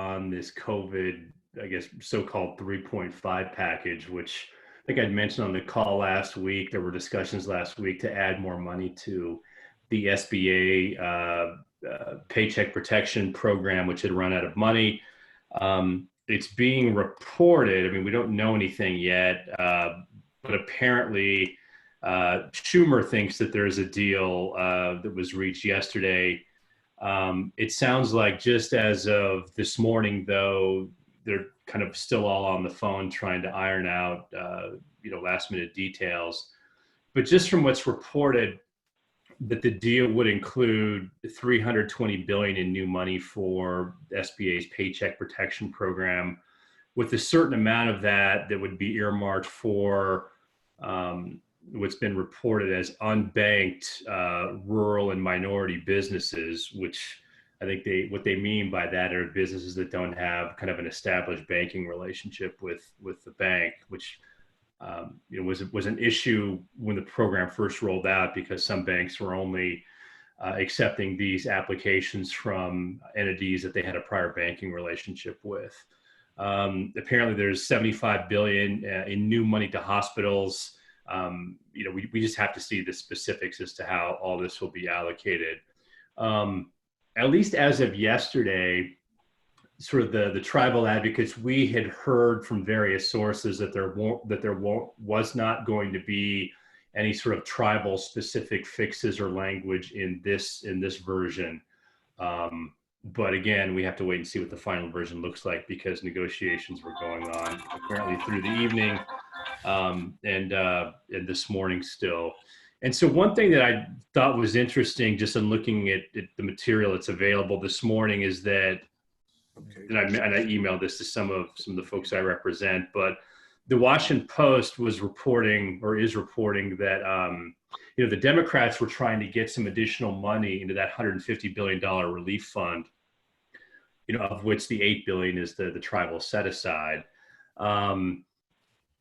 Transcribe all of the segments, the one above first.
on this COVID, I guess, so-called 3.5 package, which I think I'd mentioned on the call last week. There were discussions last week to add more money to the SBA Paycheck Protection Program, which had run out of money. It's being reported, I mean, we don't know anything yet, but apparently Schumer thinks that there's a deal that was reached yesterday. It sounds like just as of this morning, though, they're kind of still all on the phone trying to iron out, last minute details. But just from what's reported, that the deal would include $320 billion in new money for SBA's Paycheck Protection Program, with a certain amount of that would be earmarked for what's been reported as unbanked rural and minority businesses, which I think what they mean by that are businesses that don't have kind of an established banking relationship with the bank, which was an issue when the program first rolled out, because some banks were only accepting these applications from entities that they had a prior banking relationship with. Apparently, there's $75 billion in new money to hospitals. We just have to see the specifics as to how all this will be allocated. At least as of yesterday, sort of the tribal advocates, we had heard from various sources that there was not going to be any sort of tribal specific fixes or language in this version. But again, we have to wait and see what the final version looks like, because negotiations were going on apparently through the evening and this morning still. And so one thing that I thought was interesting, just in looking at the material that's available this morning, is that, and I emailed this to some of the folks I represent, but the Washington Post was reporting, or is reporting, that the Democrats were trying to get some additional money into that $150 billion relief fund, of which the $8 billion is the tribal set aside.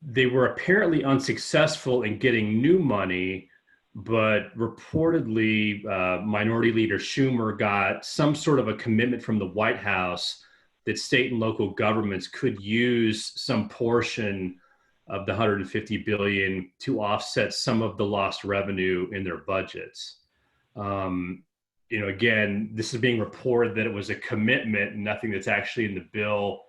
They were apparently unsuccessful in getting new money, but reportedly Minority Leader Schumer got some sort of a commitment from the White House that state and local governments could use some portion of the $150 billion to offset some of the lost revenue in their budgets. Again, this is being reported that it was a commitment, nothing that's actually in the bill,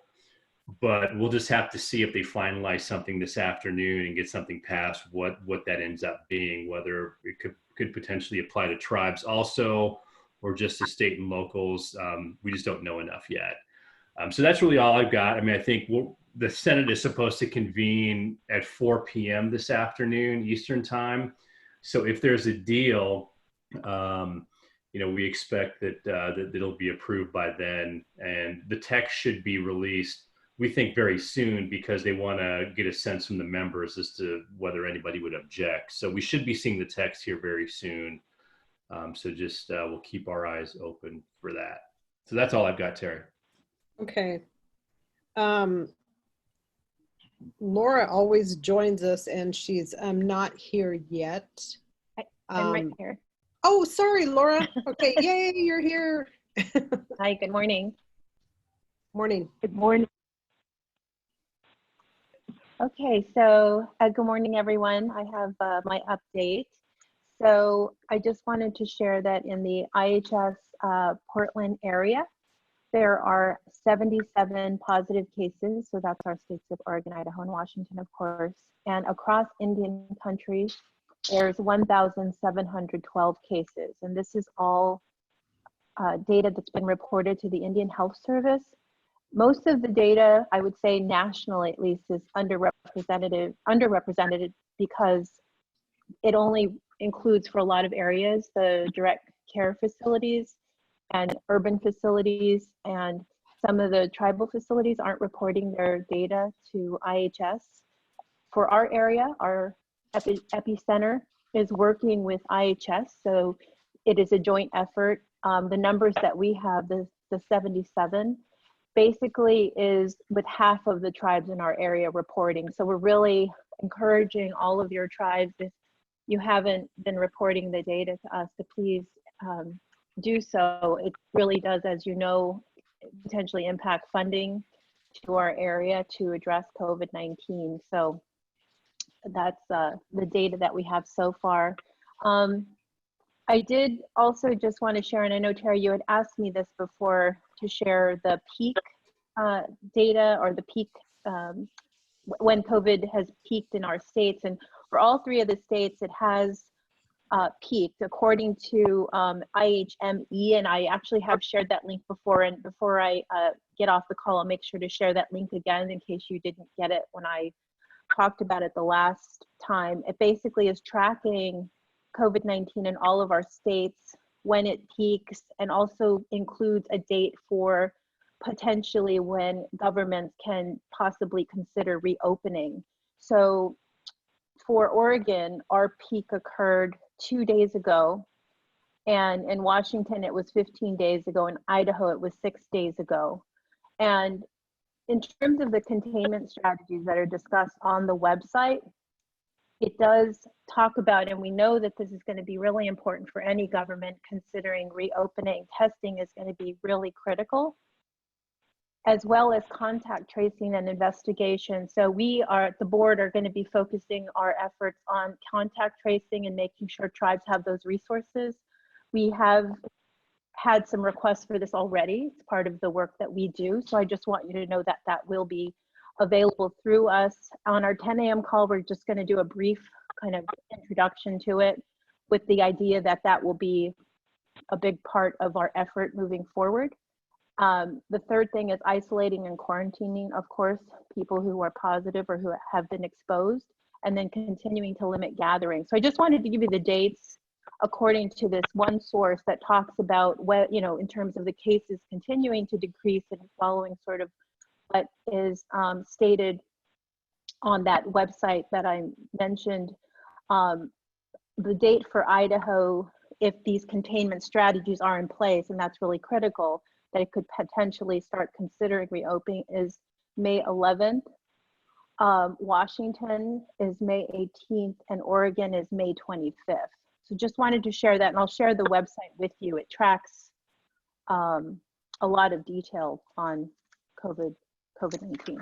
but we'll just have to see if they finalize something this afternoon and get something passed, what that ends up being, whether it could potentially apply to tribes also, or just to state and locals. We just don't know enough yet. So that's really all I've got. I mean, I think the Senate is supposed to convene at 4 p.m. this afternoon Eastern time. So if there's a deal, we expect that it'll be approved by then, and the text should be released, we think, very soon, because they want to get a sense from the members as to whether anybody would object. So we should be seeing the text here very soon. So just we'll keep our eyes open for that. So that's all I've got, Terry. Okay. Laura always joins us, and she's not here yet. I'm right here. Oh, sorry, Laura. Okay, yay, you're here. Hi, good morning. Morning. Good morning. Okay, so good morning, everyone. I have my update. So I just wanted to share that in the IHS Portland area, there are 77 positive cases. So that's our states of Oregon, Idaho, and Washington, of course. And across Indian country, there's 1,712 cases. And this is all data that's been reported to the Indian Health Service. Most of the data, I would say nationally at least, is underrepresented because it only includes, for a lot of areas, the direct care facilities and urban facilities, and some of the tribal facilities aren't reporting their data to IHS. For our area, our epicenter is working with IHS, so it is a joint effort. The numbers that we have, the 77, basically is with half of the tribes in our area reporting. So we're really encouraging all of your tribes, if you haven't been reporting the data to us, to please do so. It really does, as you know, potentially impact funding to our area to address COVID-19. So that's the data that we have so far. I did also just want to share, and I know Terry, you had asked me this before, to share the peak data, or the peak when COVID has peaked in our states. And for all three of the states, it has peaked according to IHME, and I actually have shared that link before. And before I get off the call, I'll make sure to share that link again in case you didn't get it when I talked about it the last time. It basically is tracking COVID-19 in all of our states when it peaks, and also includes a date for potentially when governments can possibly consider reopening. So for Oregon, our peak occurred 2 days ago, and in Washington it was 15 days ago, in Idaho it was 6 days ago. And in terms of the containment strategies that are discussed on the website, it does talk about, and we know that this is going to be really important for any government considering reopening, testing is going to be really critical, as well as contact tracing and investigation. So we are at the board are going to be focusing our efforts on contact tracing and making sure tribes have those resources. We have had some requests for this already. It's part of the work that we do. So I just want you to know that that will be available through us. On our 10 a.m. call, we're just going to do a brief kind of introduction to it, with the idea that that will be a big part of our effort moving forward. The third thing is isolating and quarantining, of course, people who are positive or who have been exposed, and then continuing to limit gatherings. So I just wanted to give you the dates according to this one source that talks about what, you know, in terms of the cases continuing to decrease and following sort of what is stated on that website that I mentioned. The date for Idaho, if these containment strategies are in place, and that's really critical, that it could potentially start considering reopening, is May 11th. Washington is May 18th, and Oregon is May 25th. So just wanted to share that, and I'll share the website with you. It tracks a lot of detail on COVID-19.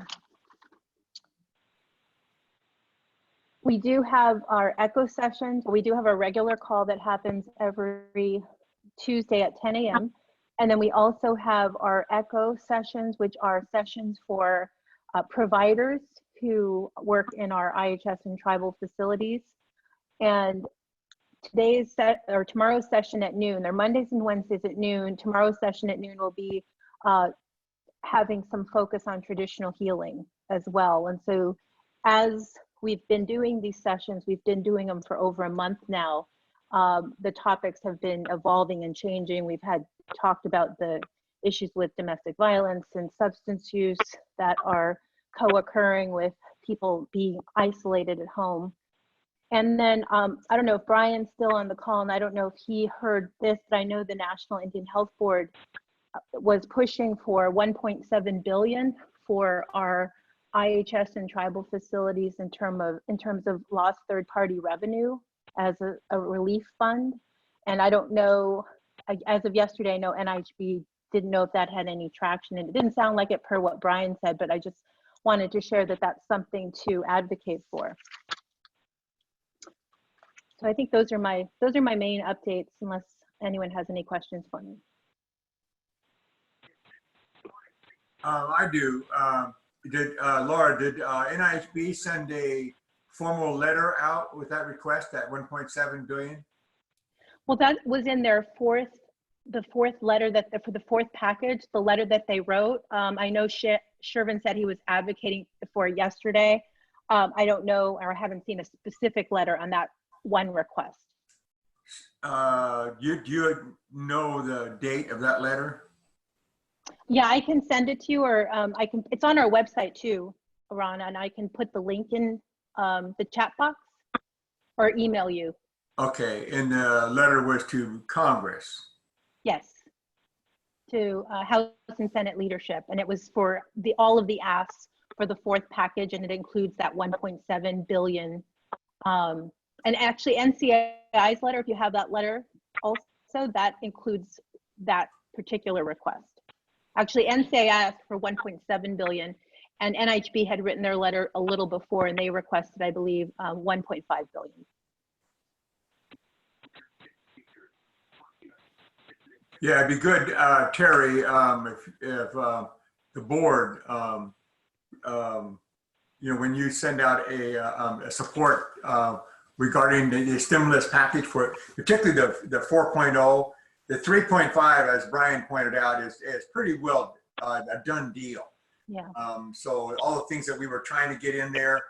We do have our echo sessions. We do have a regular call that happens every Tuesday at 10 a.m. And then we also have our echo sessions, which are sessions for providers who work in our IHS and tribal facilities. And tomorrow's session at noon, they're Mondays and Wednesdays at noon. Tomorrow's session at noon will be having some focus on traditional healing as well. And so as we've been doing these sessions, we've been doing them for over a month now. The topics have been evolving and changing. We've talked about the issues with domestic violence and substance use that are co-occurring with people being isolated at home. And then I don't know if Brian's still on the call, and I don't know if he heard this, but I know the National Indian Health Board was pushing for 1.7 billion for our IHS and tribal facilities in terms of lost third-party revenue as a relief fund. And I don't know, as of yesterday, I know NIHB didn't know if that had any traction, and it didn't sound like it per what Brian said, but I just wanted to share that that's something to advocate for. So I think those are my main updates, unless anyone has any questions for me. I do. Laura, did NIHB send a formal letter out with that request, that 1.7 billion? Well, that was in their the fourth letter for the fourth package, the letter that they wrote. I know Shervin said he was advocating for it yesterday. I don't know, or I haven't seen a specific letter on that one request. Do you know the date of that letter? Yeah, I can send it to you, or it's on our website too, Rana, and I can put the link in the chat box or email you. Okay, and the letter was to Congress? Yes, to House and Senate leadership, and it was for all of the asks for the fourth package, and it includes that 1.7 billion. And actually NCI's letter, if you have that letter also, that includes that particular request. Actually, NCA asked for 1.7 billion, and NHB had written their letter a little before, and they requested, I believe, 1.5 billion. Yeah, it'd be good, Terry, if the board, when you send out a support regarding the stimulus package for particularly the 4.0, the 3.5, as Brian pointed out, is pretty well a done deal. Yeah. So all the things that we were trying to get in there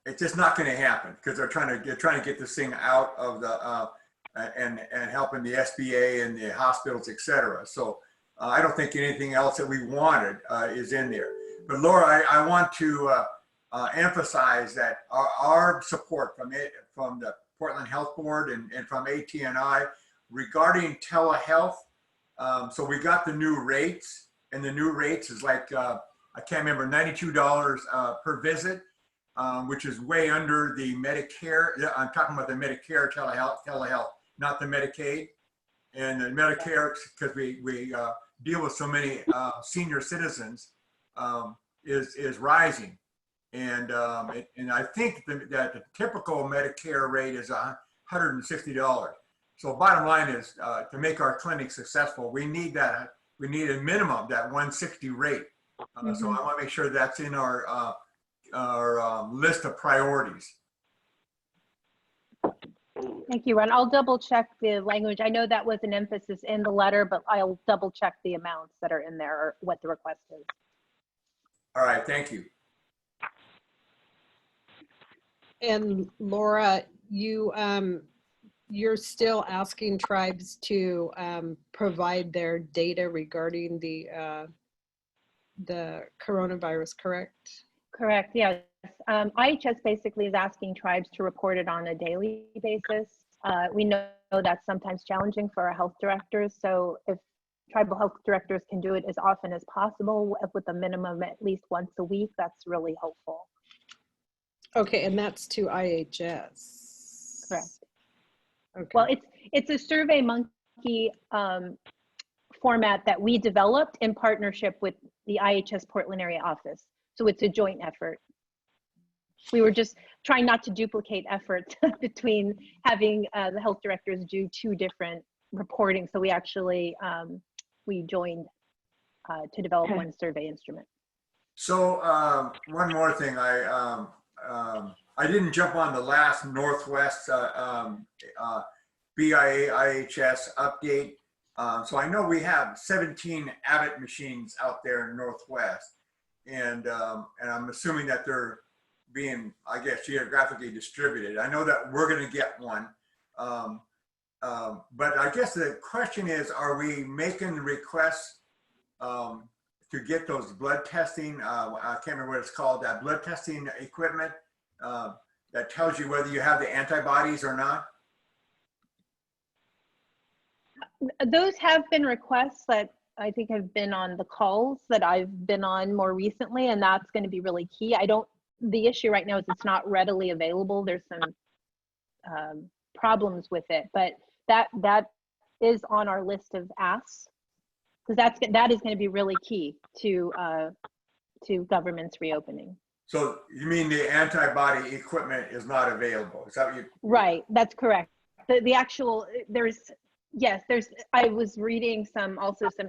it's just not going to happen because they're trying to get this thing out of the and helping the SBA and the hospitals, et cetera. So I don't think anything else that we wanted is in there. But Laura, I want to emphasize that our support from the Portland Health Board and from ATNI regarding telehealth. So we got the new rates, and the new rates is like I can't remember, $92 per visit. Which is way under the Medicare. I'm talking about the Medicare telehealth, not the Medicaid. And the Medicare, because we deal with so many senior citizens, is rising. And I think that the typical Medicare rate is $160. So bottom line is to make our clinic successful, we need that. We need a minimum, that 160 rate. So I want to make sure that's in our list of priorities. Thank you, Ron. I'll double check the language. I know that was an emphasis in the letter, but I'll double check the amounts that are in there or what the request is. All right, thank you. And Laura, you're still asking tribes to provide their data regarding the coronavirus, correct? Correct, yes. IHS basically is asking tribes to report it on a daily basis. We know that's sometimes challenging for our health directors. So if tribal health directors can do it as often as possible with a minimum at least once a week, that's really helpful. Okay, and that's to IHS. Correct. Okay. Well, it's a SurveyMonkey format that we developed in partnership with the IHS Portland area office. So it's a joint effort. We were just trying not to duplicate efforts between having the health directors do two different reporting. So we actually, we joined to develop one survey instrument. So one more thing, I didn't jump on the last Northwest BIA IHS update. So I know we have 17 Abbott machines out there in Northwest. And I'm assuming that they're being, I guess, geographically distributed. I know that we're going to get one. But I guess the question is, are we making requests to get those blood testing, I can't remember what it's called, that blood testing equipment that tells you whether you have the antibodies or not? Those have been requests that I think have been on the calls that I've been on more recently, and that's going to be really key. The issue right now is it's not readily available. There's some problems with it, but that is on our list of asks, because that is going to be really key to government's reopening. So you mean the antibody equipment is not available? Is that what you? Right, that's correct. The actual, I was reading some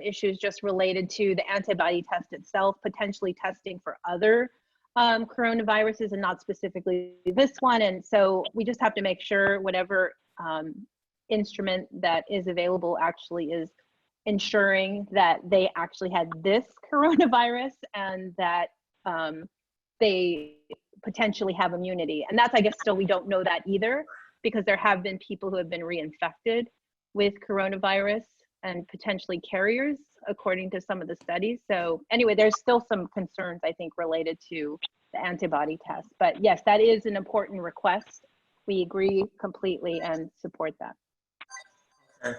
issues just related to the antibody test itself, potentially testing for other coronaviruses and not specifically this one. And so we just have to make sure whatever instrument that is available actually is ensuring that they actually had this coronavirus and that they potentially have immunity. And that's, I guess, still we don't know that either, because there have been people who have been reinfected with coronavirus and potentially carriers, according to some of the studies. So anyway, there's still some concerns, I think, related to the antibody test. But yes, that is an important request. We agree completely and support that. Okay.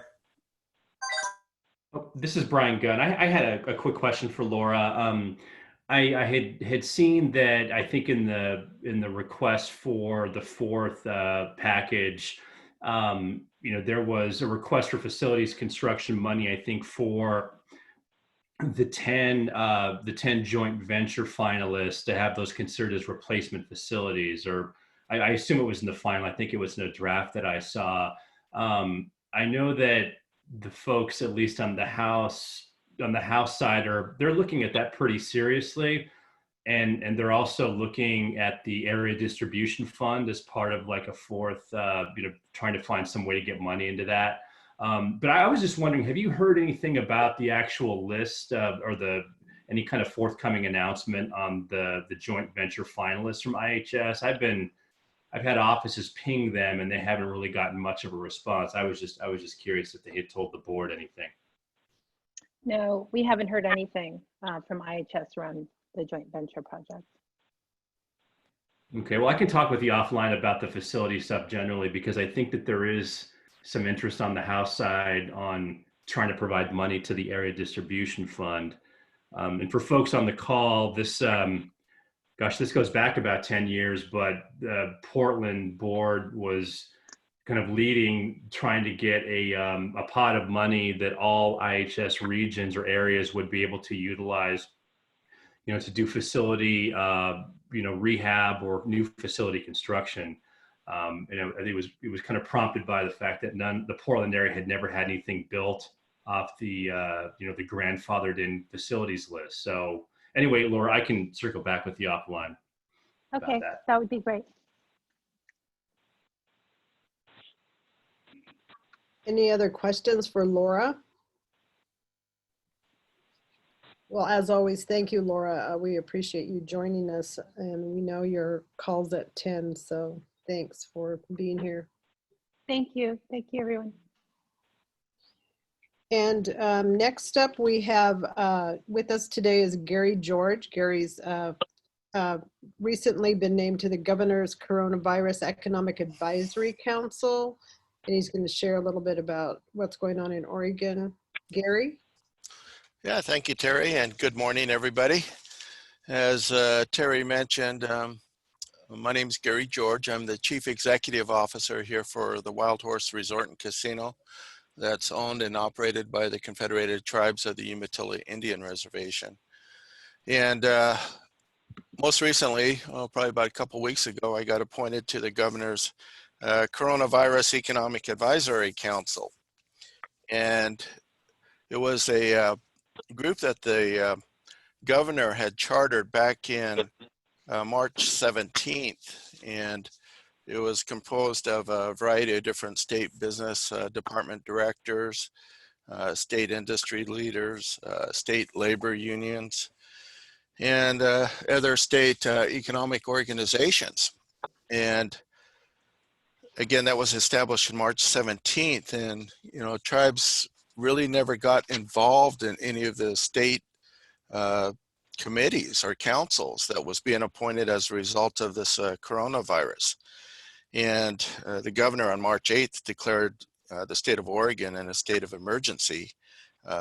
Oh, this is Brian Gunn. I had a quick question for Laura. I had seen that, I think in the request for the fourth package, there was a request for facilities construction money, I think, for the 10 joint venture finalists to have those considered as replacement facilities, or I assume it was in the final. I think it was in a draft that I saw. I know that the folks, at least on the House side, they're looking at that pretty seriously. And they're also looking at the area distribution fund as part of like a fourth, trying to find some way to get money into that. But I was just wondering, have you heard anything about the actual list or any kind of forthcoming announcement on the joint venture finalists from IHS? I've had offices ping them and they haven't really gotten much of a response. I was just curious if they had told the board anything. No, we haven't heard anything from IHS around the joint venture project. Okay, well, I can talk with you offline about the facility stuff generally, because I think that there is some interest on the House side on trying to provide money to the area distribution fund. And for folks on the call, this goes back about 10 years, but the Portland board was kind of leading, trying to get a pot of money that all IHS regions or areas would be able to utilize, to do facility, rehab or new facility construction. I think it was kind of prompted by the fact that the Portland area had never had anything built off the grandfathered in facilities list. So anyway, Laura, I can circle back with you offline. Okay, that would be great. Any other questions for Laura? Well, as always, thank you, Laura. We appreciate you joining us, and we know your call's at 10, so thanks for being here. Thank you, everyone. And next up, we have with us today is Gary George. Gary's recently been named to the Governor's Coronavirus Economic Advisory Council, and he's going to share a little bit about what's going on in Oregon. Gary? Yeah, thank you, Terry, and good morning, everybody. As Terry mentioned, my name is Gary George. I'm the Chief Executive Officer here for the Wild Horse Resort and Casino that's owned and operated by the Confederated Tribes of the Umatilla Indian Reservation. And most recently, probably about a couple weeks ago, I got appointed to the Governor's Coronavirus Economic Advisory Council. And it was a group that the governor had chartered back in March 17th, and it was composed of a variety of different state business department directors, state industry leaders, state labor unions, and other state economic organizations. And again, that was established in March 17th, and tribes really never got involved in any of the state committees or councils that was being appointed as a result of this coronavirus. And the governor on March 8th declared the state of Oregon in a state of emergency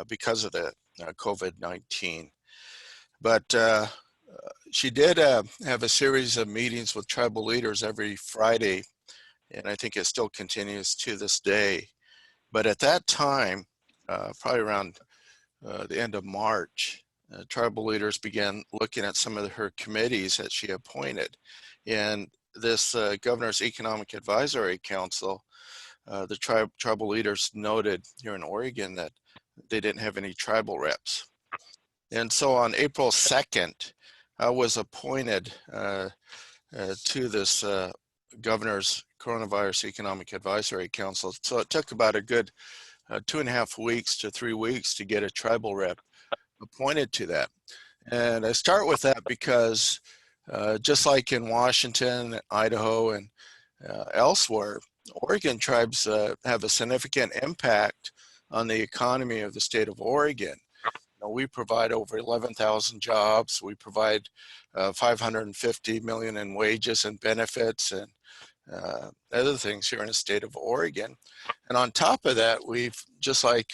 because of the COVID-19. But she did have a series of meetings with tribal leaders every Friday, and I think it still continues to this day. But at that time, probably around the end of March, tribal leaders began looking at some of her committees that she appointed. And this Governor's Economic Advisory Council, the tribal leaders noted here in Oregon that they didn't have any tribal reps. And so on April 2nd, I was appointed to this Governor's Coronavirus Economic Advisory Council. So it took about a good 2.5 weeks to 3 weeks to get a tribal rep appointed to that. And I start with that because just like in Washington, Idaho, and elsewhere, Oregon tribes have a significant impact on the economy of the state of Oregon. We provide over 11,000 jobs. We provide 550 million in wages and benefits and other things here in the state of Oregon. And on top of that, we've, just like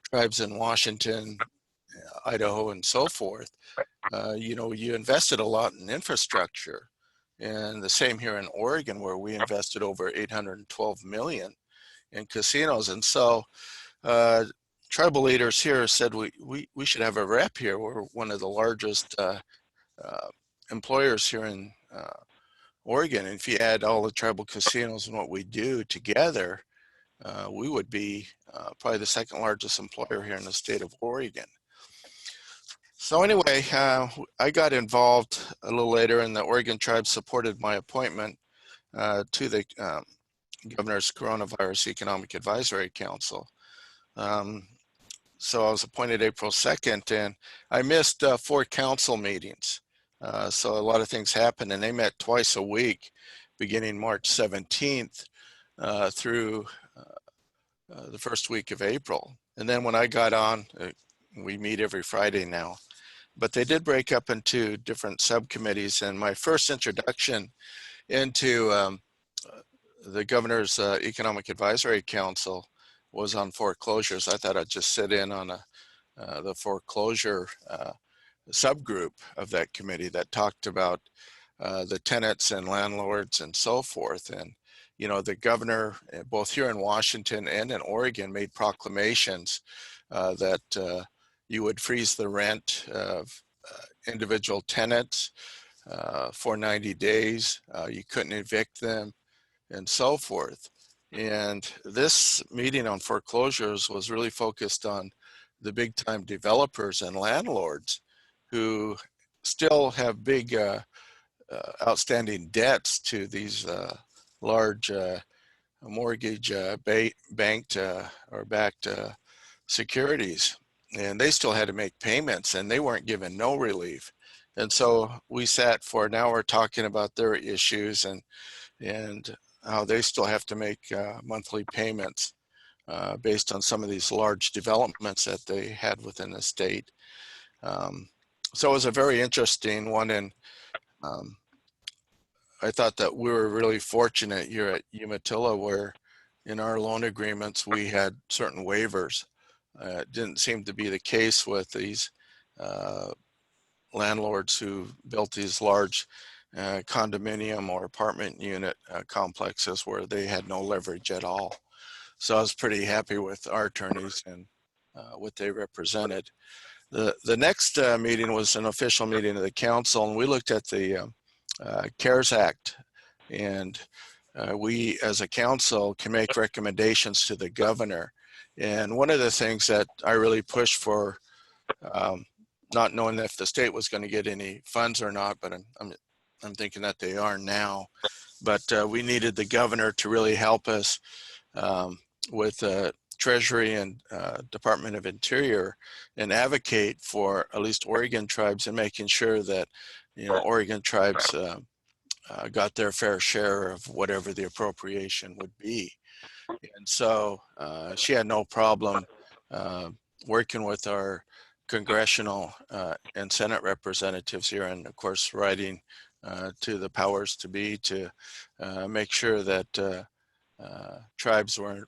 tribes in Washington, Idaho, and so forth, you invested a lot in infrastructure And the same here in Oregon, where we invested over 812 million in casinos. And so tribal leaders here said we should have a rep here. We're one of the largest employers here in Oregon. And if you add all the tribal casinos and what we do together, we would be probably the second largest employer here in the state of Oregon. So anyway, I got involved a little later, and the Oregon tribe supported my appointment to the Governor's Coronavirus Economic Advisory Council. So I was appointed April 2nd, and I missed 4 council meetings. So a lot of things happened, and they met twice a week, beginning March 17th through the first week of April. And then when I got on, we meet every Friday now. But they did break up into different subcommittees, and my first introduction into the Governor's Economic Advisory Council was on foreclosures. I thought I'd just sit in on the foreclosure subgroup of that committee that talked about the tenants and landlords and so forth. And, you know, the governor, both here in Washington and in Oregon, made proclamations that you would freeze the rent of individual tenants for 90 days. You couldn't evict them and so forth. And this meeting on foreclosures was really focused on the big time developers and landlords who still have big outstanding debts to these large mortgage banked or backed securities. And they still had to make payments, and they weren't given no relief. And so we sat for an hour talking about their issues and how they still have to make monthly payments based on some of these large developments that they had within the state. So it was a very interesting one, and I thought that we were really fortunate here at Umatilla, where in our loan agreements we had certain waivers. It didn't seem to be the case with these landlords who built these large condominium or apartment unit complexes where they had no leverage at all. So I was pretty happy with our attorneys and what they represented. The next meeting was an official meeting of the council, and we looked at the CARES Act, and we as a council can make recommendations to the governor. And one of the things that I really pushed for, not knowing if the state was going to get any funds or not, but I'm thinking that they are now, but we needed the governor to really help us with Treasury and Department of Interior and advocate for at least Oregon tribes and making sure that, you know, Oregon tribes got their fair share of whatever the appropriation would be. And so she had no problem working with our congressional and Senate representatives here, and of course writing to the powers to be to make sure that tribes weren't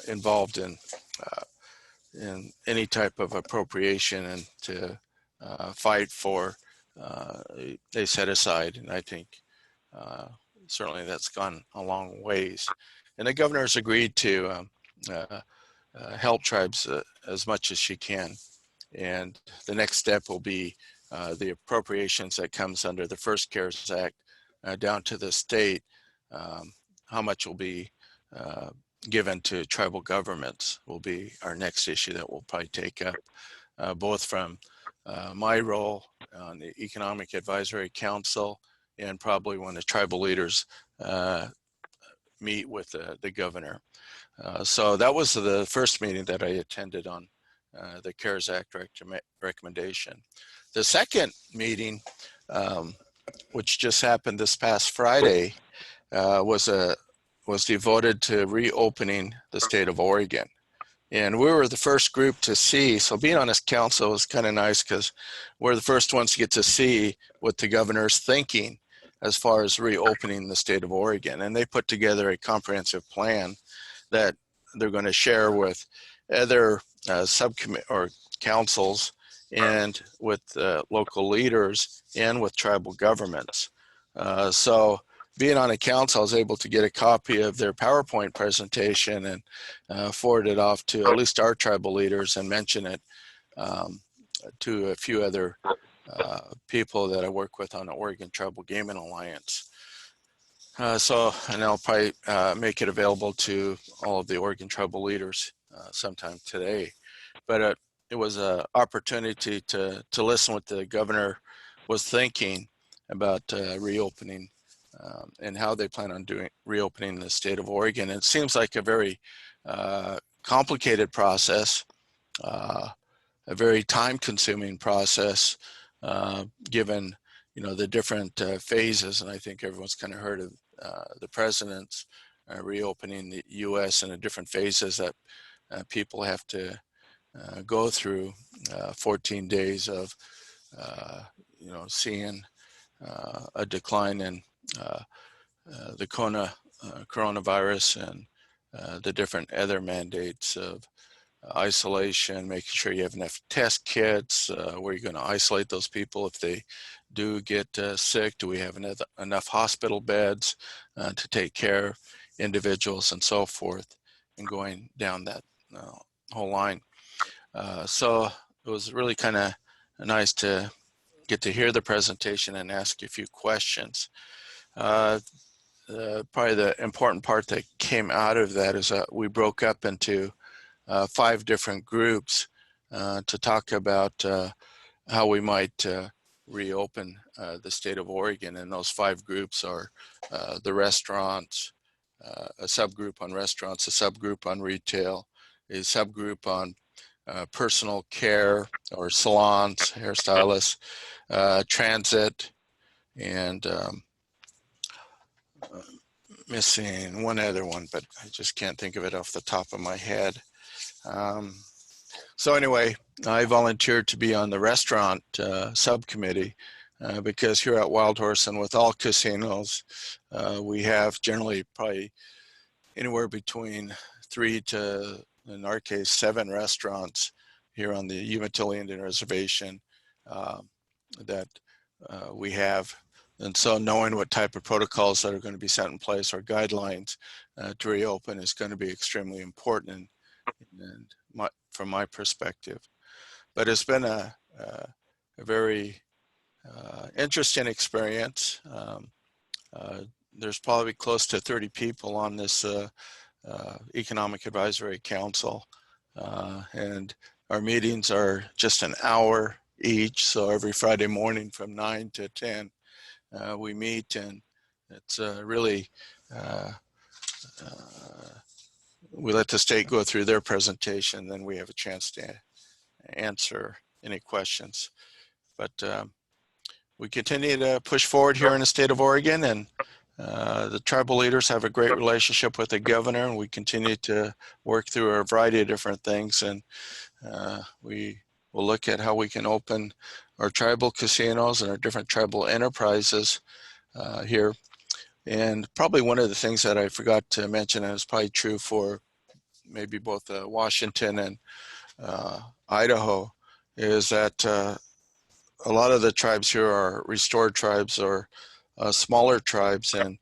involved in any type of appropriation, and to fight for a set aside. And I think certainly that's gone a long ways. And the governor's agreed to help tribes as much as she can. And the next step will be the appropriations that comes under the first CARES Act down to the state, how much will be given to tribal governments will be our next issue that we'll probably take up, both from my role on the Economic Advisory Council and probably when the tribal leaders meet with the governor. So that was the first meeting that I attended on the CARES Act recommendation. The second meeting, which just happened this past Friday, was devoted to reopening the state of Oregon. And we were the first group to see, so being on this council was kind of nice because we're the first ones to get to see what the governor's thinking as far as reopening the state of Oregon. And they put together a comprehensive plan that they're going to share with other subcommittee or councils and with local leaders and with tribal governments. So being on a council, I was able to get a copy of their PowerPoint presentation and forward it off to at least our tribal leaders and mention it um, to a few other people that I work with on the Oregon Tribal Gaming Alliance. And I'll probably make it available to all of the Oregon tribal leaders sometime today. But it was an opportunity to listen what the governor was thinking about reopening and how they plan on reopening the state of Oregon. It seems like a very complicated process, a very time-consuming process, given the different phases. And I think everyone's kind of heard of the president's reopening the U.S. in the different phases that people have to go through. 14 days of seeing a decline in the coronavirus and the different other mandates of isolation, making sure you have enough test kits, where you're going to isolate those people if they do get sick. Do we have enough hospital beds to take care of individuals and so forth, and going down that whole line. So it was really kind of nice to get to hear the presentation and ask you a few questions. Probably the important part that came out of that is that we broke up into 5 different groups to talk about how we might reopen the state of Oregon. And those 5 groups are the restaurants, a subgroup on restaurants, a subgroup on retail, a subgroup on personal care or salons, hairstylists, transit, and missing one other one, but I just can't think of it off the top of my head. So anyway, I volunteered to be on the restaurant subcommittee because here at Wild Horse and with all casinos, we have generally probably anywhere between 3 to, in our case, 7 restaurants here on the Umatilla Indian Reservation that we have. And so knowing what type of protocols that are going to be set in place or guidelines to reopen is going to be extremely important from my perspective. But it's been a very interesting experience. There's probably close to 30 people on this Economic Advisory Council, and our meetings are just an hour each. So every Friday morning from 9 to 10, we meet, and it's really, we let the state go through their presentation, then we have a chance to answer any questions. But we continue to push forward here in the state of Oregon, and the tribal leaders have a great relationship with the governor, and we continue to work through a variety of different things. And we will look at how we can open our tribal casinos and our different tribal enterprises here. And probably one of the things that I forgot to mention, and it's probably true for maybe both Washington and Idaho, is that a lot of the tribes here are restored tribes or smaller tribes, and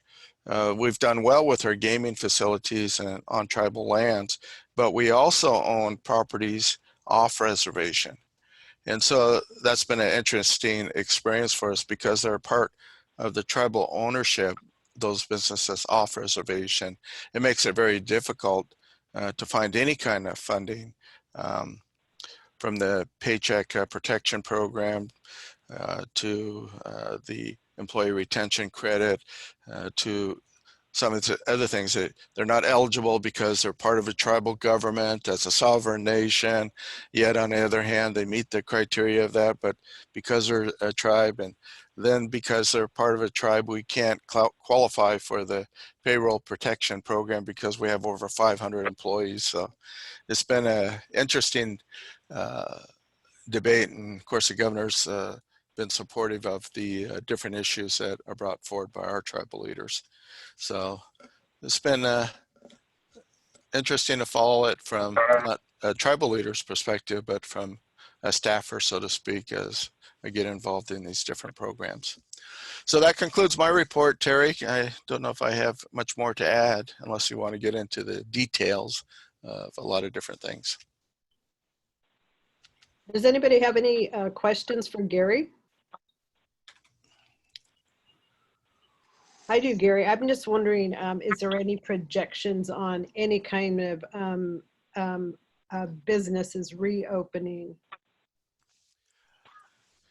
we've done well with our gaming facilities and on tribal lands, but we also own properties off reservation. And so that's been an interesting experience for us because they're part of the tribal ownership, those businesses off reservation. It makes it very difficult to find any kind of funding from the Paycheck Protection Program to the Employee Retention Credit to some of the other things that they're not eligible because they're part of a tribal government as a sovereign nation. Yet on the other hand, they meet the criteria of that, but because they're a tribe, and then because they're part of a tribe, we can't qualify for the payroll protection program because we have over 500 employees. So it's been an interesting debate, and of course the governor's been supportive of the different issues that are brought forward by our tribal leaders. So it's been interesting to follow it from not a tribal leader's perspective, but from a staffer, so to speak, as I get involved in these different programs. So that concludes my report, Terry. I don't know if I have much more to add, unless you want to get into the details of a lot of different things. Does anybody have any questions for Gary? I do, Gary. I'm just wondering, is there any projections on any kind of businesses reopening?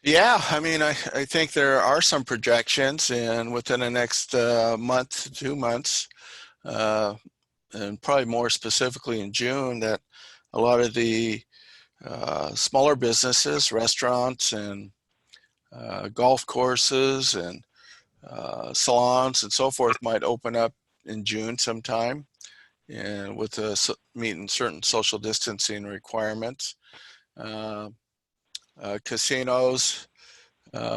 Yeah, I mean, I think there are some projections, and within the next month to 2 months, and probably more specifically in June, that a lot of the smaller businesses, restaurants and golf courses and salons and so forth might open up in June sometime, and with meeting certain social distancing requirements. Casinos,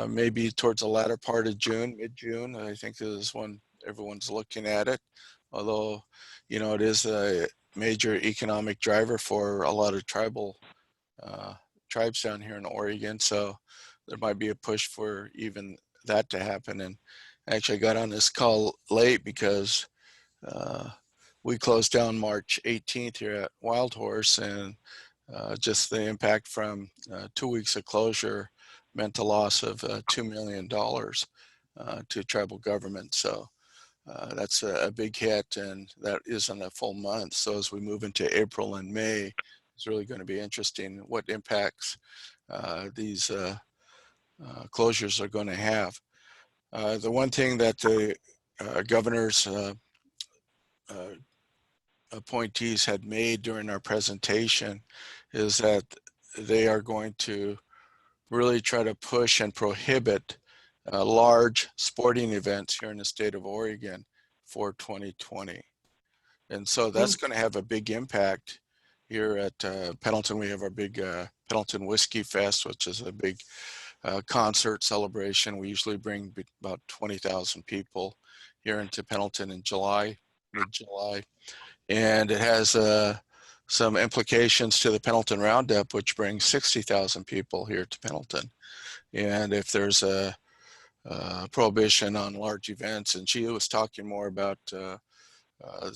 maybe towards the latter part of June, mid-June, I think is when everyone's looking at it. Although, you know, it is a major economic driver for a lot of tribal tribes down here in Oregon. So there might be a push for even that to happen. And actually I got on this call late because we closed down March 18th here at Wild Horse, and just the impact from 2 weeks of closure meant a loss of $2 million to tribal government. So that's a big hit, and that isn't a full month. So as we move into April and May, it's really going to be interesting what impacts these closures are going to have. The one thing that the governor's appointees had made during our presentation is that they are going to really try to push and prohibit large sporting events here in the state of Oregon for 2020. And so that's going to have a big impact here at Pendleton. We have our big Pendleton Whiskey Fest, which is a big concert celebration. We usually bring about 20,000 people here into Pendleton in July, mid-July. And it has some implications to the Pendleton Roundup, which brings 60,000 people here to Pendleton. And if there's a prohibition on large events, and she was talking more about the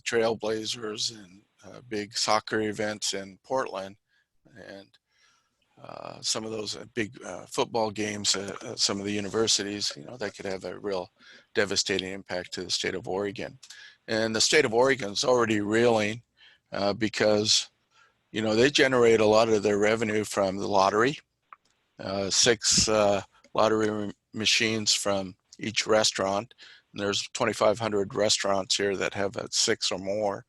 Trailblazers and big soccer events in Portland, and some of those big football games at some of the universities, you know, that could have a real devastating impact to the state of Oregon. And the state of Oregon is already reeling because, you know, they generate a lot of their revenue from the lottery. 6 lottery machines from each restaurant. And there's 2,500 restaurants here that have 6 or more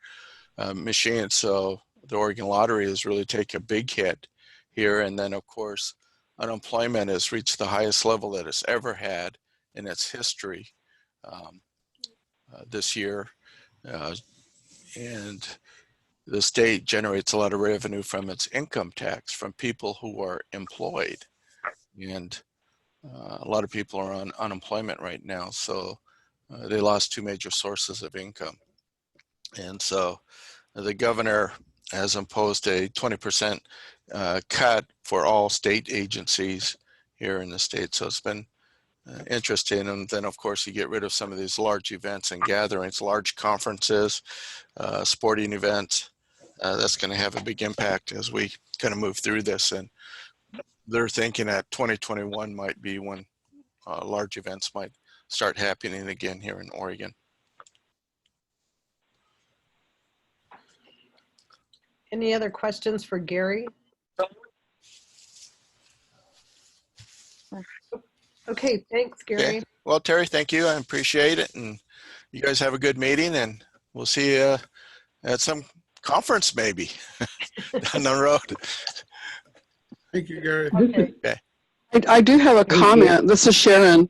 machines. So the Oregon Lottery has really taken a big hit here. And then, of course, unemployment has reached the highest level that it's ever had in its history this year. And the state generates a lot of revenue from its income tax from people who are employed. And a lot of people are on unemployment right now. So they lost 2 major sources of income. And so the governor has imposed a 20% cut for all state agencies here in the state. So it's been interesting. And then, of course, you get rid of some of these large events and gatherings, large conferences, sporting events. That's going to have a big impact as we kind of move through this. And they're thinking that 2021 might be when large events might start happening again here in Oregon. Any other questions for Gary? Okay, thanks, Gary. Okay. Well, Terry, thank you. I appreciate it. And you guys have a good meeting, and we'll see you at some conference maybe down the road. Thank you, Gary. Okay. Okay. I do have a comment. This is Sharon.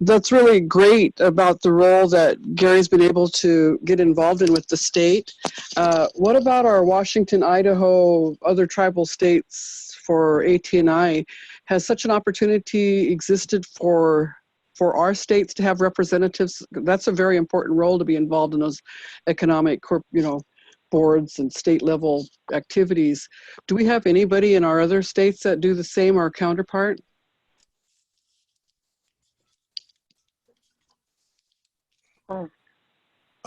That's really great about the role that Gary's been able to get involved in with the state. What about our Washington, Idaho, other tribal states for ATNI? Has such an opportunity existed for our states to have representatives? That's a very important role to be involved in those economic, boards and state level activities. Do we have anybody in our other states that do the same, our counterpart?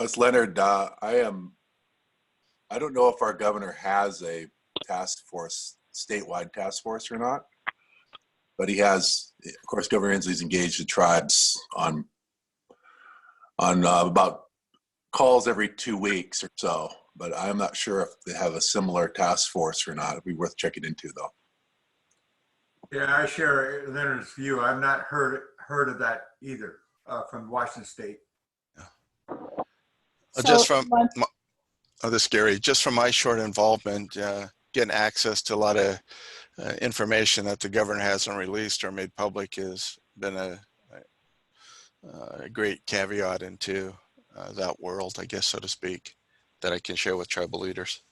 It's Leonard. I don't know if our governor has a task force, statewide task force or not, but he has, of course, Governor Inslee's engaged the tribes on about calls every 2 weeks or so, but I'm not sure if they have a similar task force or not. It'd be worth checking into though. Yeah, I share Leonard's view. I've not heard of that either from Washington State. Just from this is Gary. Just from my short involvement, getting access to a lot of information that the governor hasn't released or made public has been a great caveat into that world, I guess, so to speak, that I can share with tribal leaders.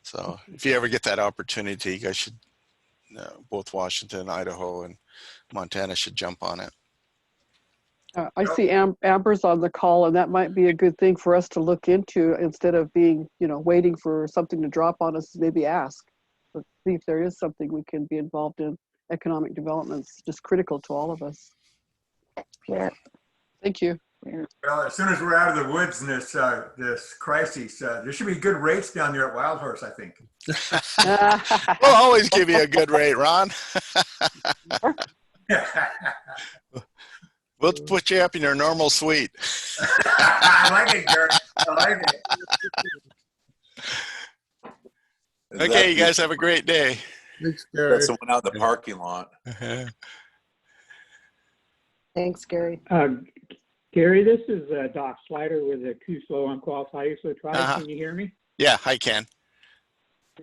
So if you ever get that opportunity, you guys should, both Washington, Idaho, and Montana should jump on it. I see Amber's on the call, and that might be a good thing for us to look into instead of being, waiting for something to drop on us, maybe ask. But see if there is something we can be involved in. Economic development's just critical to all of us. Yeah. Thank you. Well, as soon as we're out of the woods in this crisis, there should be good rates down there at Wild Horse, I think. We'll always give you a good rate, Ron. We'll put you up in your normal suite. I like it, Gary. I like it. Okay, you guys have a great day. Thanks, Gary. That's the one out in the parking lot. Thanks, Gary. Gary, this is Doc Slider with the Kuslo Unqualified Uslo Tribe. Can you hear me? Yeah, I can.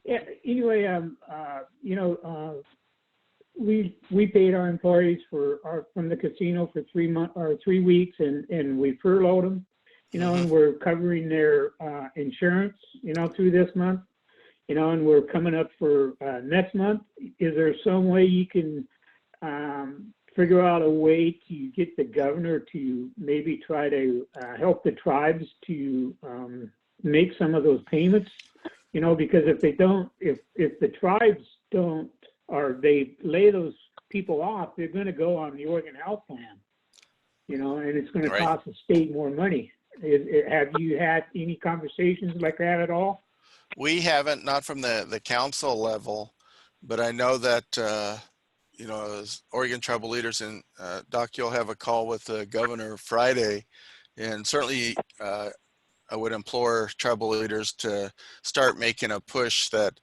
Yeah. Anyway, we paid our employees from the casino for 3 months or 3 weeks, and we furloughed them, and we're covering their insurance, through this month, and we're coming up for next month. Is there some way you can figure out a way to get the governor to maybe try to help the tribes to make some of those payments? Because if they don't, if the tribes don't, or they lay those people off, they're going to go on the Oregon Health Plan, and it's going to cost the state more money. Have you had any conversations like that at all? We haven't, not from the council level, but I know that, as Oregon tribal leaders, and Doc, you'll have a call with the governor Friday, and certainly I would implore tribal leaders to start making a push that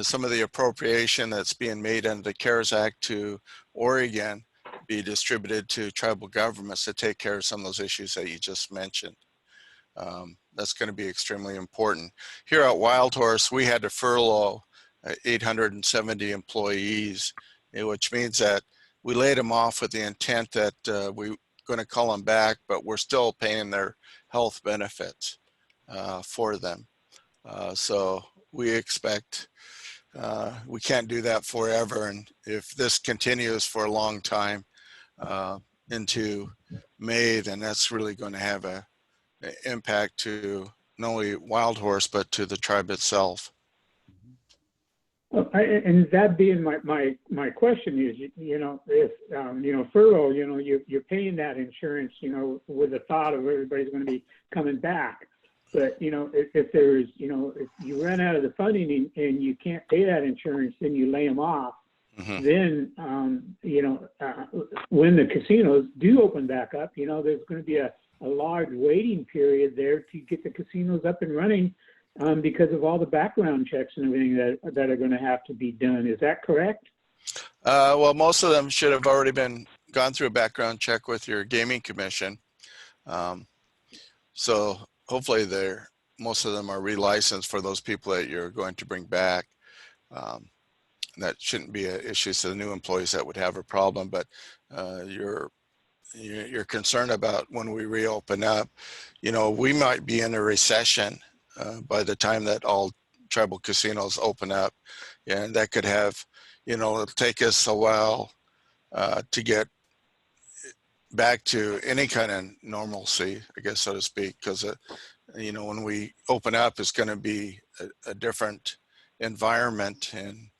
some of the appropriation that's being made under the CARES Act to Oregon be distributed to tribal governments to take care of some of those issues that you just mentioned. That's going to be extremely important. Here at Wild Horse, we had to furlough 870 employees, which means that we laid them off with the intent that we're going to call them back, but we're still paying their health benefits for them. So we expect we can't do that forever. And if this continues for a long time into May, then that's really going to have an impact to not only Wild Horse, but to the tribe itself. Well, and that being my question is, if furlough, you're paying that insurance, with the thought of everybody's going to be coming back. But if there's, if you run out of the funding and you can't pay that insurance, then you lay them off. Then when the casinos do open back up, there's going to be a large waiting period there to get the casinos up and running. Because of all the background checks and everything that are going to have to be done. Is that correct? Well, most of them should have already gone through a background check with your gaming commission. So hopefully most of them are relicensed for those people that you're going to bring back. That shouldn't be an issue to the new employees that would have a problem, but you're concerned about when we reopen up, we might be in a recession by the time that all tribal casinos open up, and that could have, it'll take us a while to get back to any kind of normalcy, I guess, so to speak, because you know, when we open up, it's going to be a different environment, and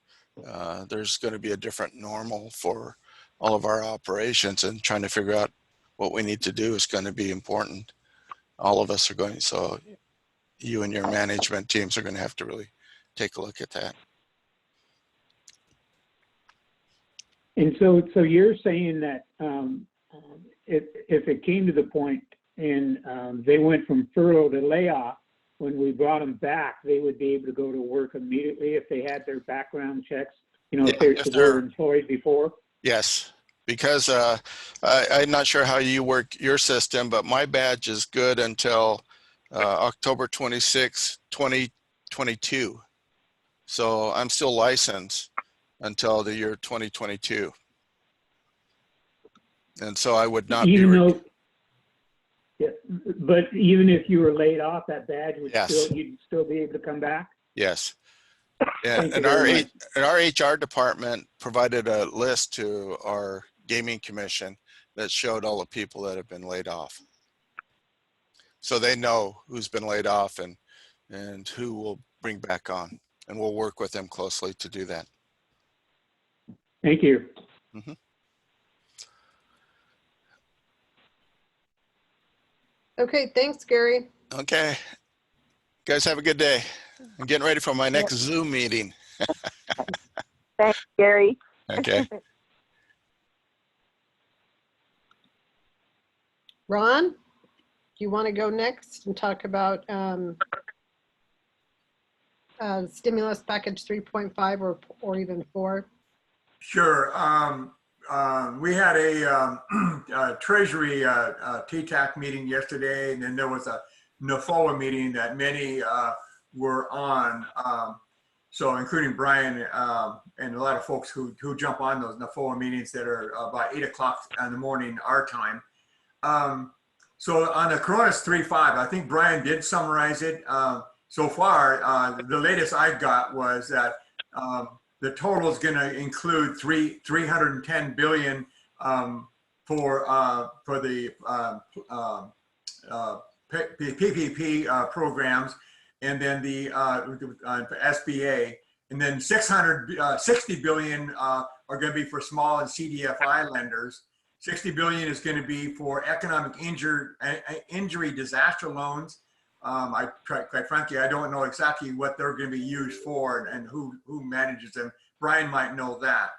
there's going to be a different normal for all of our operations, and trying to figure out what we need to do is going to be important. All of us are going, so you and your management teams are going to have to really take a look at that. And so you're saying that if it came to the point and they went from furlough to layoff, when we brought them back, they would be able to go to work immediately if they had their background checks, you know, Yeah, if they were employed before? Yes, because I'm not sure how you work your system, but my badge is good until October 26, 2022. So I'm still licensed until the year 2022. And so I would not Even be. though, yeah, but even if you were laid off, that badge would Yes. still, you'd still be able to come back? Yes. Thank you And very much. our HR department provided a list to our gaming commission that showed all the people that have been laid off. So they know who's been laid off and who will bring back on. And we'll work with them closely to do that. Thank you. Mhm. Okay, thanks, Gary. Okay. Guys, have a good day. I'm getting ready for my next Zoom meeting. Thanks, Gary. Okay. Ron, do you want to go next and talk about stimulus package 3.5 or even 4? Sure. We had a Treasury TTAC meeting yesterday, and then there was a NAFOA meeting that many were on. So including Brian and a lot of folks who jump on those NAFOA meetings that are about 8 o'clock in the morning our time. So on the Corona's 3.5, I think Brian did summarize it. So far, the latest I got was that the total is going to include 310 billion for the PPP programs, and then the SBA, and then 60 billion are going to be for small and CDFI lenders. 60 billion is going to be for economic injury disaster loans. Quite frankly, I don't know exactly what they're going to be used for and who manages them. Brian might know that.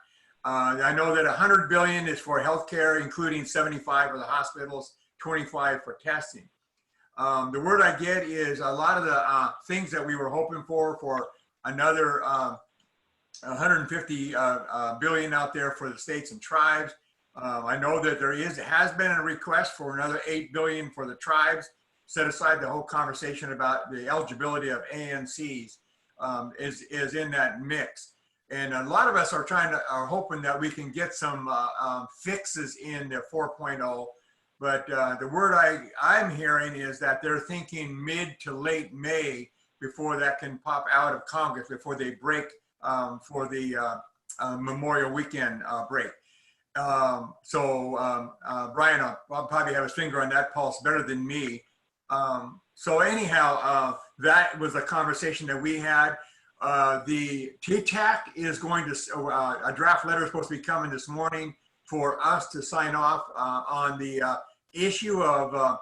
I know that 100 billion is for healthcare, including 75 for the hospitals, 25 for testing. The word I get is a lot of the things that we were hoping for another 150 billion out there for the states and tribes. I know that has been a request for another 8 billion for the tribes. Set aside the whole conversation about the eligibility of ANCs is in that mix. And a lot of us are hoping that we can get some fixes in the 4.0. But the word I'm hearing is that they're thinking mid to late May before that can pop out of Congress, before they break for the Memorial Weekend break. Brian will probably have his finger on that pulse better than me. So anyhow, that was a conversation that we had. The TTAC is going to, a draft letter is supposed to be coming this morning for us to sign off on the issue of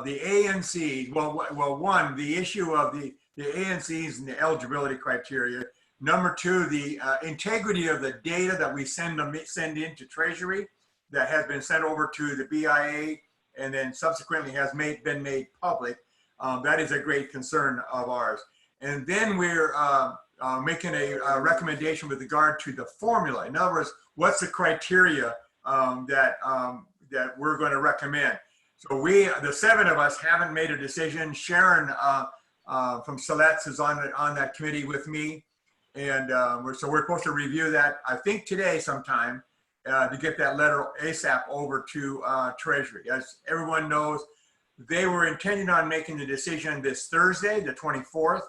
the ANC. Well, one, the issue of the ANCs and the eligibility criteria. Number two, the integrity of the data that we send into Treasury that has been sent over to the BIA and then subsequently has been made public. That is a great concern of ours. And then we're making a recommendation with regard to the formula. In other words, what's the criteria that we're going to recommend? So the 7 of us haven't made a decision. Sharon from Siletz is on that committee with me. And we're supposed to review that, I think today sometime, to get that letter ASAP over to Treasury. As everyone knows, they were intending on making the decision this Thursday, the 24th.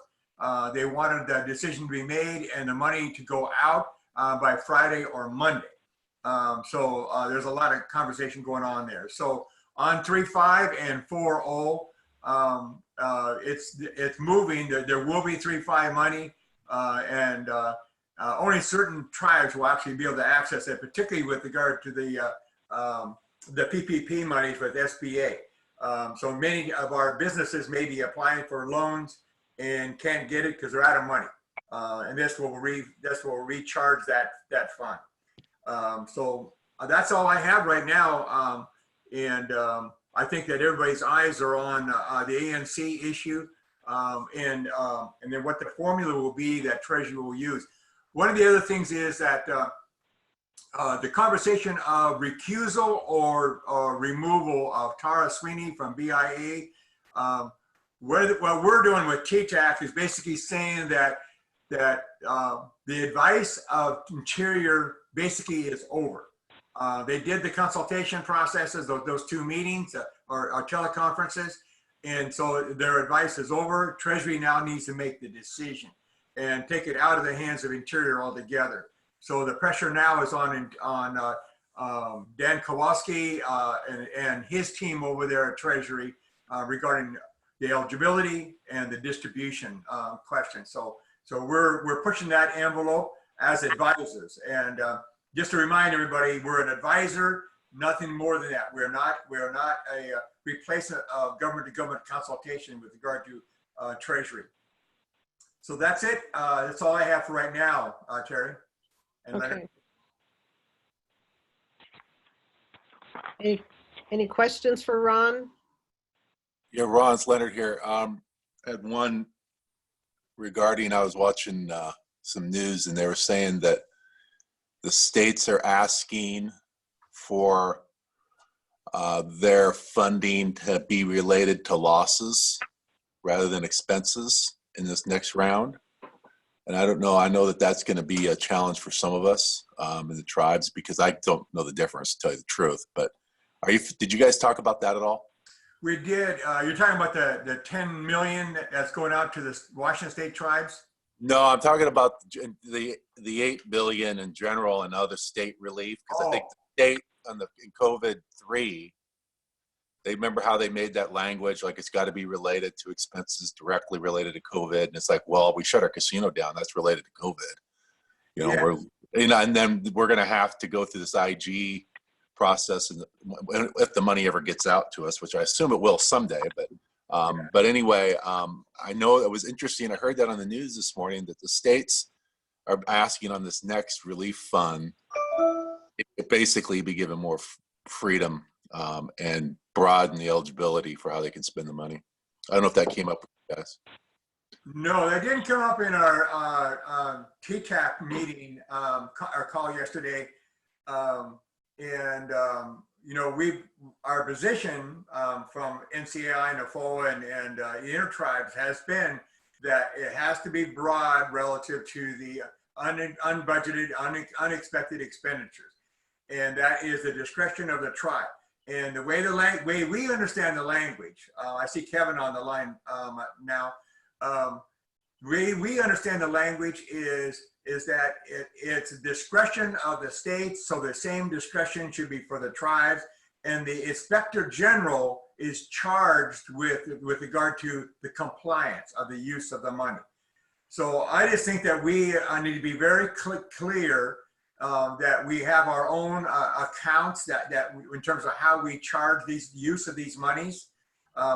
They wanted the decision to be made and the money to go out by Friday or Monday. So there's a lot of conversation going on there. So on 3.5 and 4.0, It's moving. There will be 3.5 money, and only certain tribes will actually be able to access it, particularly with regard to the PPP money with SBA. So many of our businesses may be applying for loans and can't get it because they're out of money, and this will recharge that fund. So that's all I have right now, and I think that everybody's eyes are on the ANC issue, and then what the formula will be that Treasury will use. One of the other things is that the conversation of recusal or removal of Tara Sweeney from BIA. What we're doing with TTAC is basically saying that the advice of Interior basically is over. They did the consultation processes, those 2 meetings or teleconferences, and so their advice is over. Treasury now needs to make the decision and take it out of the hands of Interior altogether. So the pressure now is on Dan Kowalski and his team over there at Treasury regarding the eligibility and the distribution question. So we're pushing that envelope as advisors. And just to remind everybody, we're an advisor, nothing more than that. We're not a replacement of government-to-government consultation with regard to Treasury. So that's it. That's all I have for right now, Terry. And Okay. Any questions for Ron? Yeah, Ron, it's Leonard here. Had one regarding, I was watching some news and they were saying that the states are asking for their funding to be related to losses rather than expenses in this next round. And I don't know, I know that that's going to be a challenge for some of us in the tribes because I don't know the difference, to tell you the truth. But did you guys talk about that at all? We did. You're talking about the 10 million that's going out to the Washington State tribes? No, I'm talking about the 8 billion in general and other state relief. Because I think the state in COVID-3, they remember how they made that language, like it's got to be related to expenses directly related to COVID. And it's like, well, we shut our casino down. That's related to COVID. You know, Yeah. and then we're going to have to go through this IG process, and if the money ever gets out to us, which I assume it will someday. But anyway, I know it was interesting. I heard that on the news this morning that the states are asking on this next relief fund, it basically be given more freedom and broaden the eligibility for how they can spend the money. I don't know if that came up with you guys. No, that didn't come up in our TTAC meeting, our call yesterday. You know, our position from NCAI, NAFOA, and Intertribes has been that it has to be broad relative to the unbudgeted, unexpected expenditures. And that is the discretion of the tribe. And the way we understand the language, I see Kevin on the line now. We understand the language is that it's discretion of the states, so the same discretion should be for the tribes, and the inspector general is charged with regard to the compliance of the use of the money. So I just think that we need to be very clear that we have our own accounts that in terms of how we charge these use of these monies,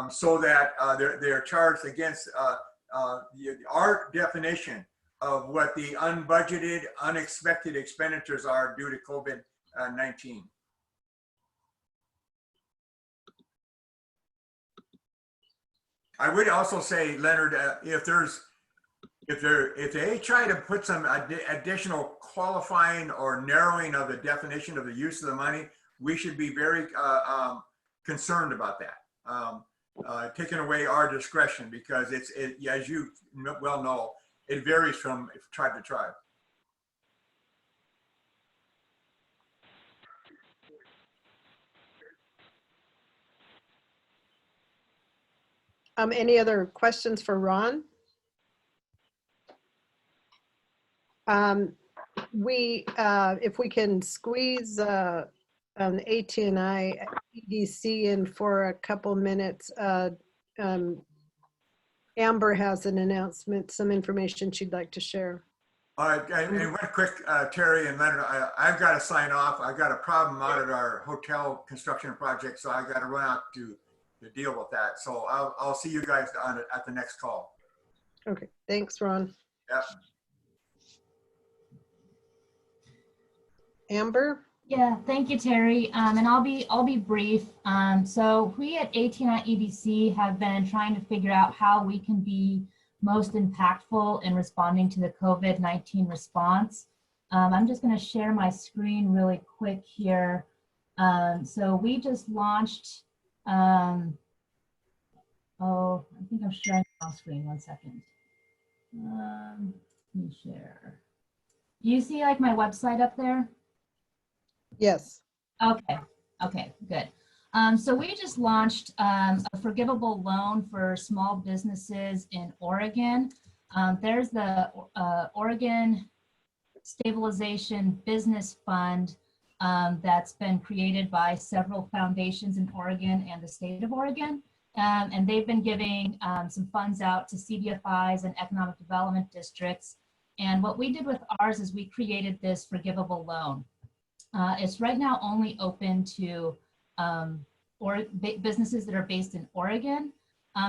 so that they're charged against our definition of what the unbudgeted, unexpected expenditures are due to COVID-19. I would also say, Leonard, if they try to put some additional qualifying or narrowing of the definition of the use of the money, we should be very concerned about that. Taking away our discretion, because as you well know, it varies from tribe to tribe. Any other questions for Ron? If we can squeeze an ATNI EDC in for a couple minutes, Amber has an announcement, some information she'd like to share. All right, and one quick, Terry and Leonard, I've got to sign off. I've got a problem out at our hotel construction project, so I've got to run out to deal with that. So I'll see you guys at the next call. Okay, thanks, Ron. Yep. Amber? Yeah, thank you, Terry. And I'll be brief. So we at ATNI EDC have been trying to figure out how we can be most impactful in responding to the COVID-19 response. I'm just going to share my screen really quick here. So we just launched. Oh, I think I'm sharing my screen. 1 second. Let me share. You see like my website up there? Yes. Okay, good. So we just launched a forgivable loan for small businesses in Oregon. There's the Oregon Stabilization Business Fund that's been created by several foundations in Oregon and the state of Oregon. And they've been giving some funds out to CDFIs and economic development districts. And what we did with ours is we created this forgivable loan. It's right now only open to businesses that are based in Oregon,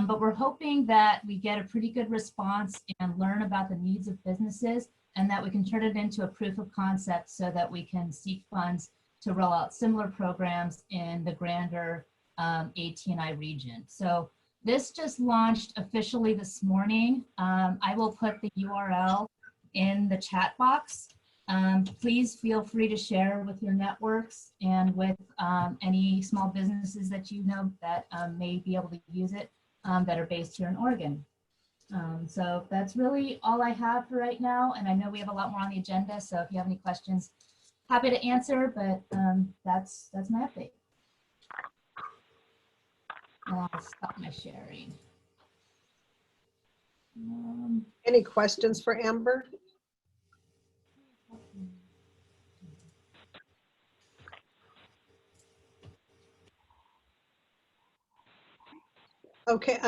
but we're hoping that we get a pretty good response and learn about the needs of businesses, and that we can turn it into a proof of concept so that we can seek funds to roll out similar programs in the grander ATNI region. So this just launched officially this morning. I will put the URL in the chat box. Please feel free to share with your networks and with any small businesses that you know that may be able to use it that are based here in Oregon. So that's really all I have for right now. And I know we have a lot more on the agenda. So if you have any questions, happy to answer, but that's my update. I'll stop my sharing. Any questions for Amber? Okay,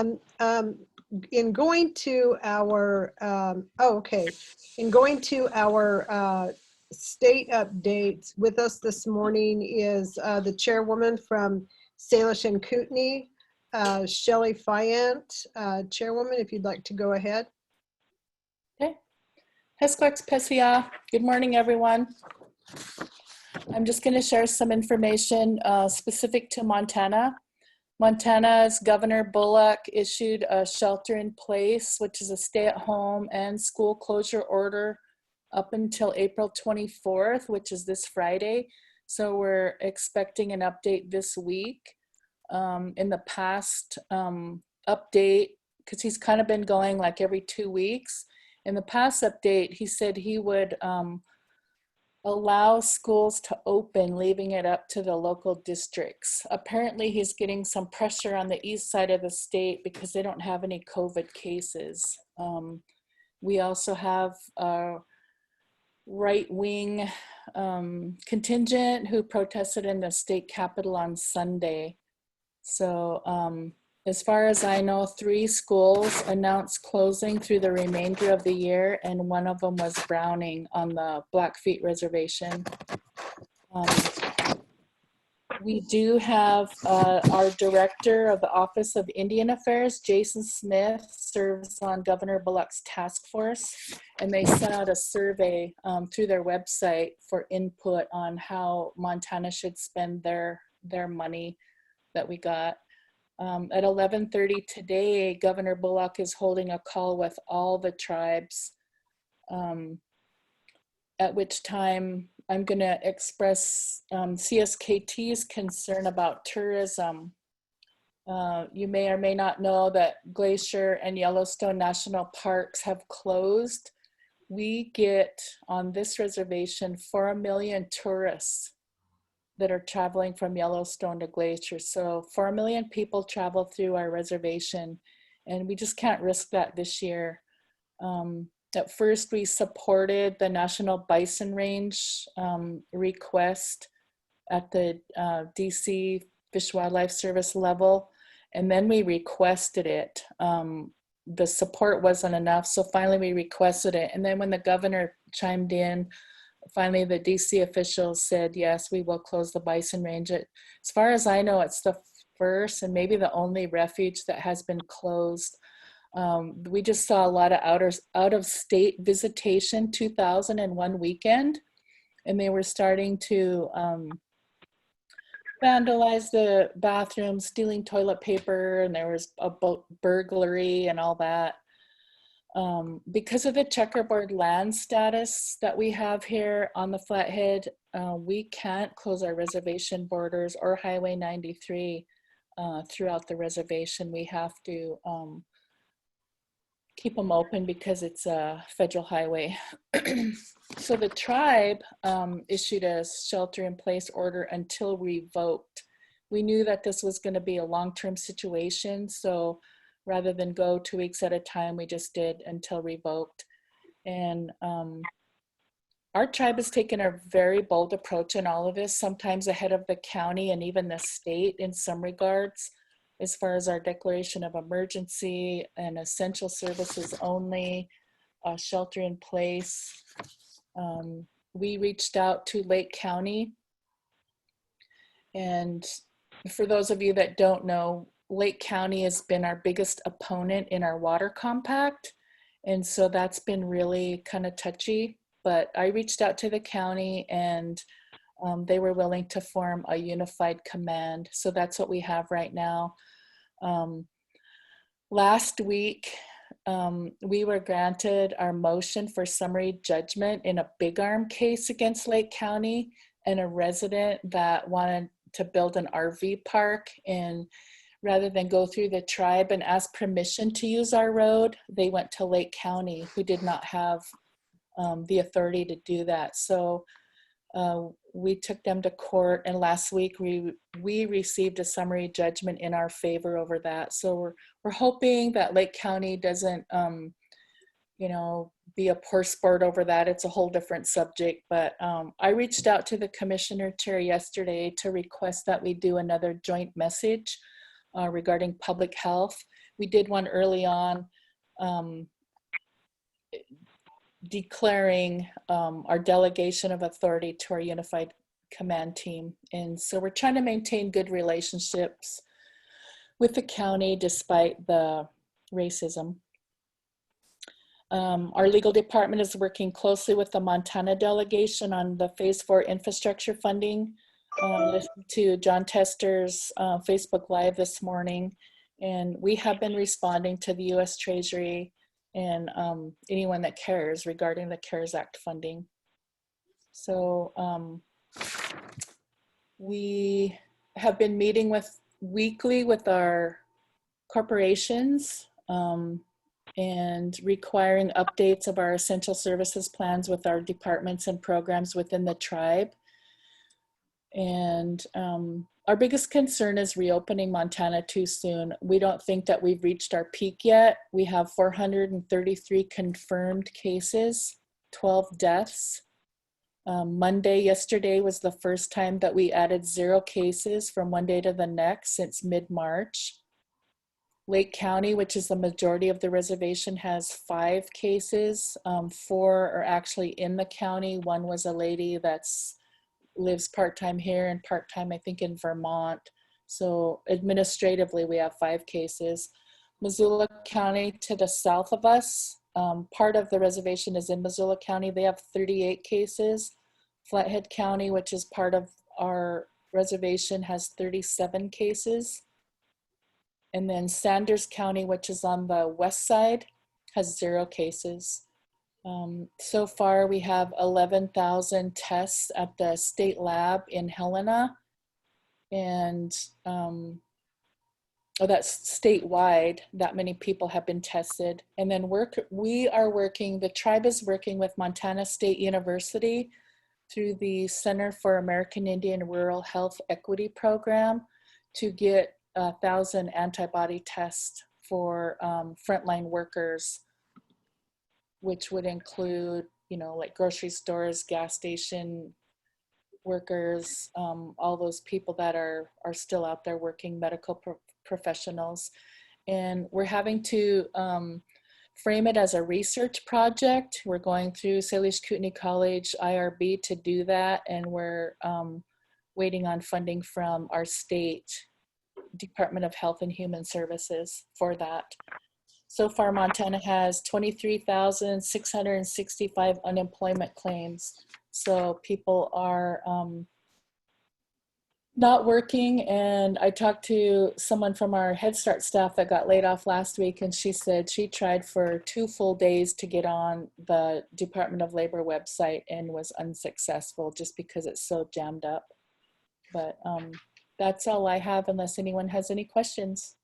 in going to our, in going to our state updates, with us this morning is the chairwoman from Salish and Kootenai, Shelley Fyant. Chairwoman, if you'd like to go ahead. Okay. Hesquex Pesia. Good morning, everyone. I'm just going to share some information specific to Montana. Montana's Governor Bullock issued a shelter in place, which is a stay-at-home and school closure order up until April 24th, which is this Friday. So we're expecting an update this week. In the past update, because he's kind of been going like every 2 weeks, in the past update, he said he would allow schools to open, leaving it up to the local districts. Apparently, he's getting some pressure on the east side of the state because they don't have any COVID cases. We also have a right-wing contingent who protested in the state capitol on Sunday. So as far as I know, 3 schools announced closing through the remainder of the year, and one of them was Browning on the Blackfeet Reservation. We do have our director of the Office of Indian Affairs, Jason Smith, serves on Governor Bullock's task force, and they sent out a survey through their website for input on how Montana should spend their money that we got. At 11:30 today, Governor Bullock is holding a call with all the tribes, at which time I'm going to express CSKT's concern about tourism. You may or may not know that Glacier and Yellowstone National Parks have closed. We get on this reservation 4 million tourists that are traveling from Yellowstone to Glacier. So 4 million people travel through our reservation, and we just can't risk that this year. At first, we supported the National Bison Range request at the DC Fish Wildlife Service level. And then we requested it. The support wasn't enough, so finally we requested it. And then when the governor chimed in, finally the DC officials said, yes, we will close the bison range. As far as I know, it's the first and maybe the only refuge that has been closed. We just saw a lot of out of state visitation 2001 weekend, and they were starting to vandalize the bathroom, stealing toilet paper, and there was a burglary and all that. Because of the checkerboard land status that we have here on the Flathead, we can't close our reservation borders or Highway 93 throughout the reservation. We have to keep them open because it's a federal highway. So the tribe issued a shelter-in-place order until revoked. We knew that this was going to be a long-term situation, so rather than go 2 weeks at a time, we just did until revoked. And our tribe has taken a very bold approach in all of this, sometimes ahead of the county and even the state in some regards, as far as our declaration of emergency and essential services only, shelter in place. We reached out to Lake County. And for those of you that don't know, Lake County has been our biggest opponent in our water compact. And so that's been really kind of touchy. But I reached out to the county and they were willing to form a unified command. So that's what we have right now. Last week, we were granted our motion for summary judgment in a big arm case against Lake County and a resident that wanted to build an RV park, and rather than go through the tribe and ask permission to use our road, they went to Lake County, who did not have the authority to do that. So we took them to court, and last week we received a summary judgment in our favor over that. So we're hoping that Lake County doesn't, you know, be a poor sport over that. It's a whole different subject. But I reached out to the commissioner chair yesterday to request that we do another joint message regarding public health. We did one early on declaring our delegation of authority to our unified command team. And so we're trying to maintain good relationships with the county despite the racism. Our legal department is working closely with the Montana delegation on the Phase 4 infrastructure funding. Listened to John Tester's Facebook Live this morning, and we have been responding to the U.S. Treasury and anyone that cares regarding the CARES Act funding. So we have been meeting weekly with our corporations and requiring updates of our essential services plans with our departments and programs within the tribe. And our biggest concern is reopening Montana too soon. We don't think that we've reached our peak yet. We have 433 confirmed cases, 12 deaths. Yesterday was the first time that we added 0 cases from one day to the next since mid-March. Lake County, which is the majority of the reservation, has 5 cases. 4 are actually in the county. One was a lady that's lives part-time here and part-time, I think, in Vermont. So administratively, we have 5 cases. Missoula County to the south of us, part of the reservation is in Missoula County. They have 38 cases. Flathead County, which is part of our reservation, has 37 cases. And then Sanders County, which is on the west side, has 0 cases. So far, we have 11,000 tests at the state lab in Helena, and that's statewide. That many people have been tested. And then the tribe is working with Montana State University through the Center for American Indian Rural Health Equity Program to get 1,000 antibody tests for frontline workers, which would include, you know, like grocery stores, gas station workers, all those people that are still out there working, medical professionals. And we're having to frame it as a research project. We're going through Salish Kootenai College IRB to do that, and we're waiting on funding from our state Department of Health and Human Services for that. So far, Montana has 23,665 unemployment claims. So people are not working. And I talked to someone from our Head Start staff that got laid off last week, and she said she tried for 2 full days to get on the Department of Labor website and was unsuccessful just because it's so jammed up. But that's all I have unless anyone has any questions.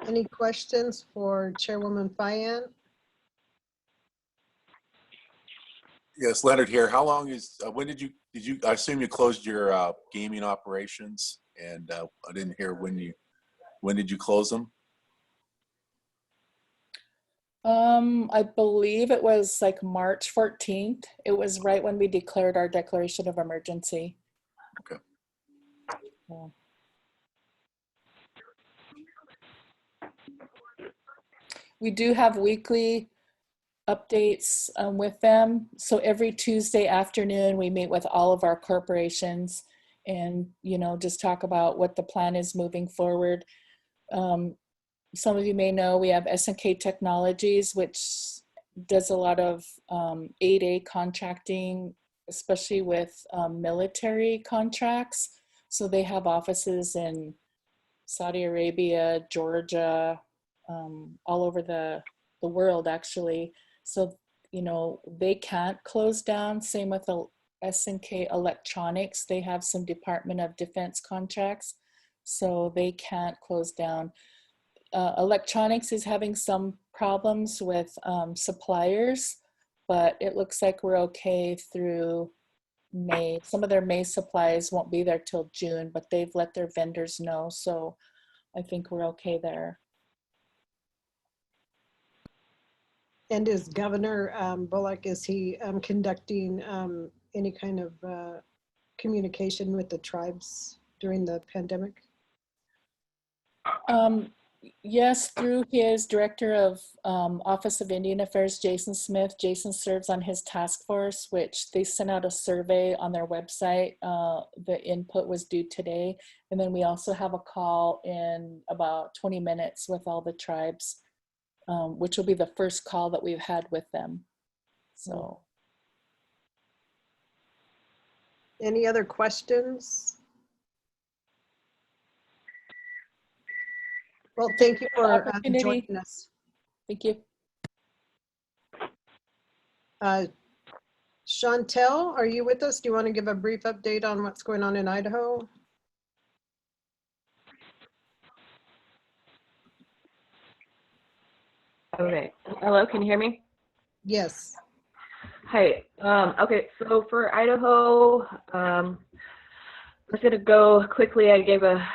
Any questions for Chairwoman Fayant? Yes, Leonard here. How long is, when did you, I assume you closed your gaming operations, and I didn't hear when did you close them? I believe it was like March 14th. It was right when we declared our declaration of emergency. Okay. Yeah. We do have weekly updates with them. So every Tuesday afternoon, we meet with all of our corporations and, you know, just talk about what the plan is moving forward. Some of you may know we have S&K Technologies, which does a lot of 8A contracting, especially with military contracts. So they have offices in Saudi Arabia, Georgia, all over the world actually. So, you know, they can't close down. Same with the S&K Electronics. They have some Department of Defense contracts, so they can't close down. Electronics is having some problems with suppliers, but it looks like we're okay through May. Some of their May supplies won't be there till June, but they've let their vendors know. So I think we're okay there. And is Governor Bullock, is he conducting any kind of communication with the tribes during the pandemic? Yes, through his Director of Office of Indian Affairs, Jason Smith. Jason serves on his task force, which they sent out a survey on their website. The input was due today. And then we also have a call in about 20 minutes with all the tribes, which will be the first call that we've had with them. So. Any other questions? Well, thank you for joining us. Thank you. Chantel, are you with us? Do you want to give a brief update on what's going on in Idaho? Okay. Hello, can you hear me? Yes. Hi. Okay, so for Idaho, I'm just going to go quickly. I gave a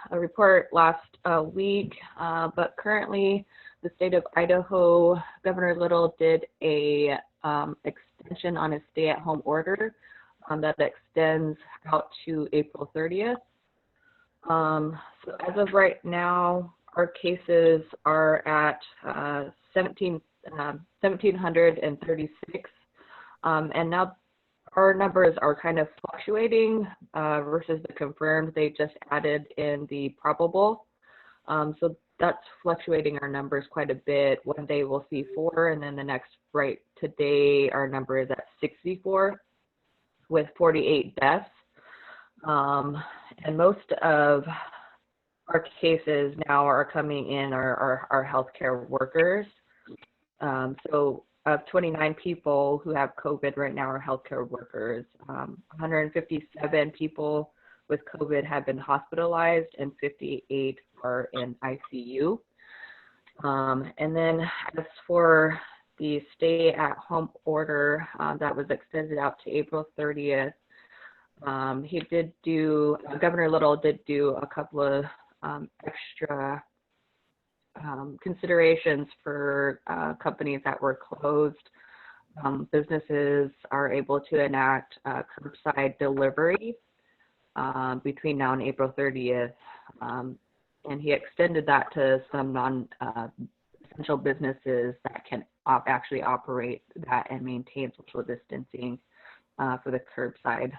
report last week, but currently the state of Idaho, Governor Little did a extension on his stay-at-home order that extends out to April 30th. So as of right now, our cases are at 1,736, and now our numbers are kind of fluctuating versus the confirmed. They just added in the probable. So that's fluctuating our numbers quite a bit. One day we'll see 4, and then the next, right today, our number is at 64 with 48 deaths. And most of our cases now are coming in are healthcare workers. So of 29 people who have COVID right now are healthcare workers. 157 people with COVID have been hospitalized and 58 are in ICU. And then as for the stay-at-home order that was extended out to April 30th, Governor Little did do a couple of extra considerations for companies that were closed. businesses are able to enact curbside delivery between now and April 30th. And he extended that to some non-essential businesses that can actually operate that and maintain social distancing for the curbside.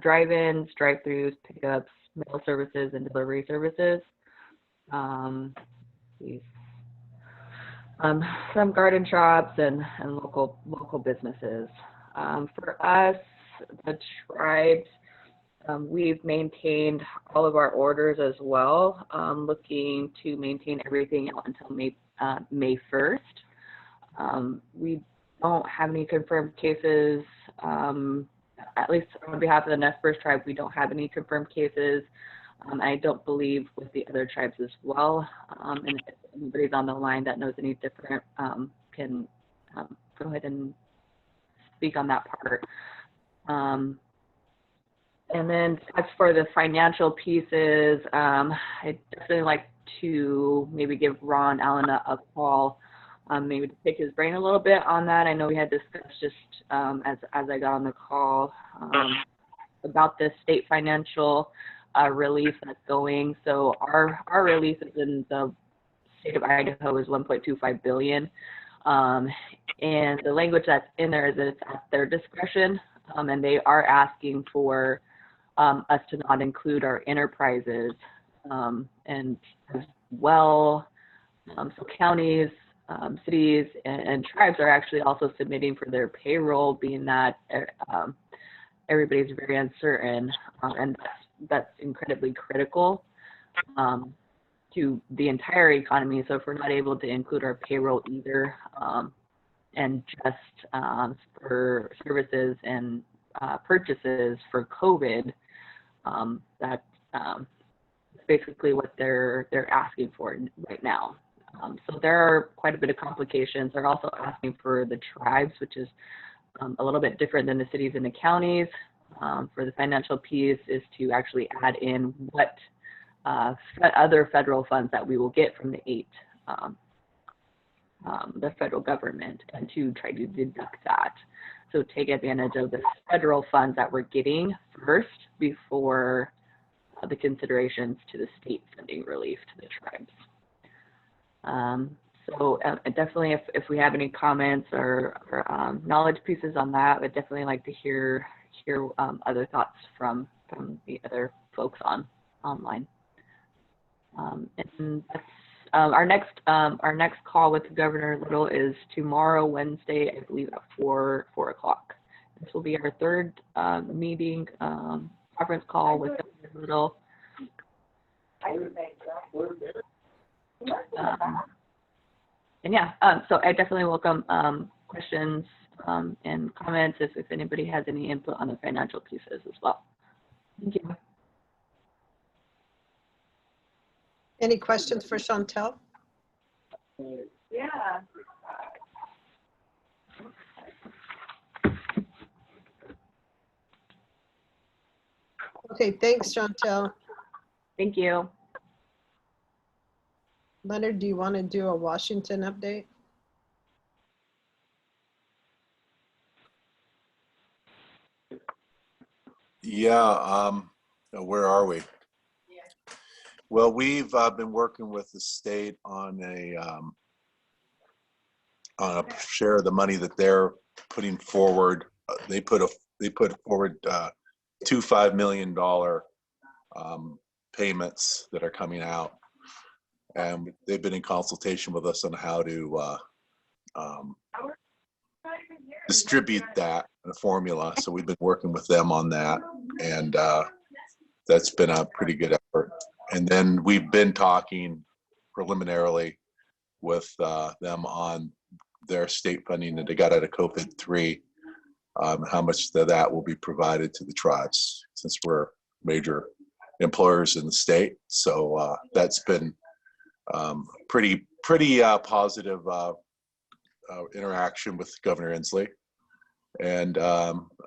Drive-ins, drive-throughs, pickups, mail services, and delivery services. Some garden shops and local businesses. For us, the tribes, we've maintained all of our orders as well, looking to maintain everything out until May 1st. We don't have any confirmed cases. At least on behalf of the Nez Perce tribe, we don't have any confirmed cases. I don't believe with the other tribes as well. And if anybody's on the line that knows any different, can go ahead and speak on that part. And then as for the financial pieces, I'd definitely like to maybe give Ron Allen a call, maybe to pick his brain a little bit on that. I know we had discussed just as I got on the call about the state financial relief that's going. So our relief is in the state of Idaho is 1.25 billion. And the language that's in there is that it's at their discretion, and they are asking for us to not include our enterprises, and as well, so counties, cities, and tribes are actually also submitting for their payroll, being that everybody's very uncertain, and that's incredibly critical to the entire economy. So if we're not able to include our payroll either, and just for services and purchases for COVID, that's basically what they're asking for right now. So there are quite a bit of complications. They're also asking for the tribes, which is a little bit different than the cities and the counties. For the financial piece is to actually add in what other federal funds that we will get from the federal government, and to try to deduct that. So take advantage of the federal funds that we're getting first before the considerations to the state funding relief to the tribes. So definitely if we have any comments or knowledge pieces on that, I'd definitely like to hear other thoughts from the other folks online. And that's, our next call with Governor Little is tomorrow, Wednesday, I believe at 4 o'clock. This will be our third meeting, conference call with Governor Little. And yeah, so I definitely welcome questions and comments if anybody has any input on the financial pieces as well. Thank you. Any questions for Chantel? Yeah. Okay, thanks, Chantel. Thank you. Leonard, do you want to do a Washington update? Yeah, where are we? Well, we've been working with the state on a share of the money that they're putting forward. They put forward two $5 million payments that are coming out, and they've been in consultation with us on how to distribute that in a formula. So we've been working with them on that, and that's been a pretty good effort. And then we've been talking preliminarily with them on their state funding that they got out of COVID-3, how much of that will be provided to the tribes, since we're major employers in the state. So that's been pretty positive interaction with Governor Inslee. And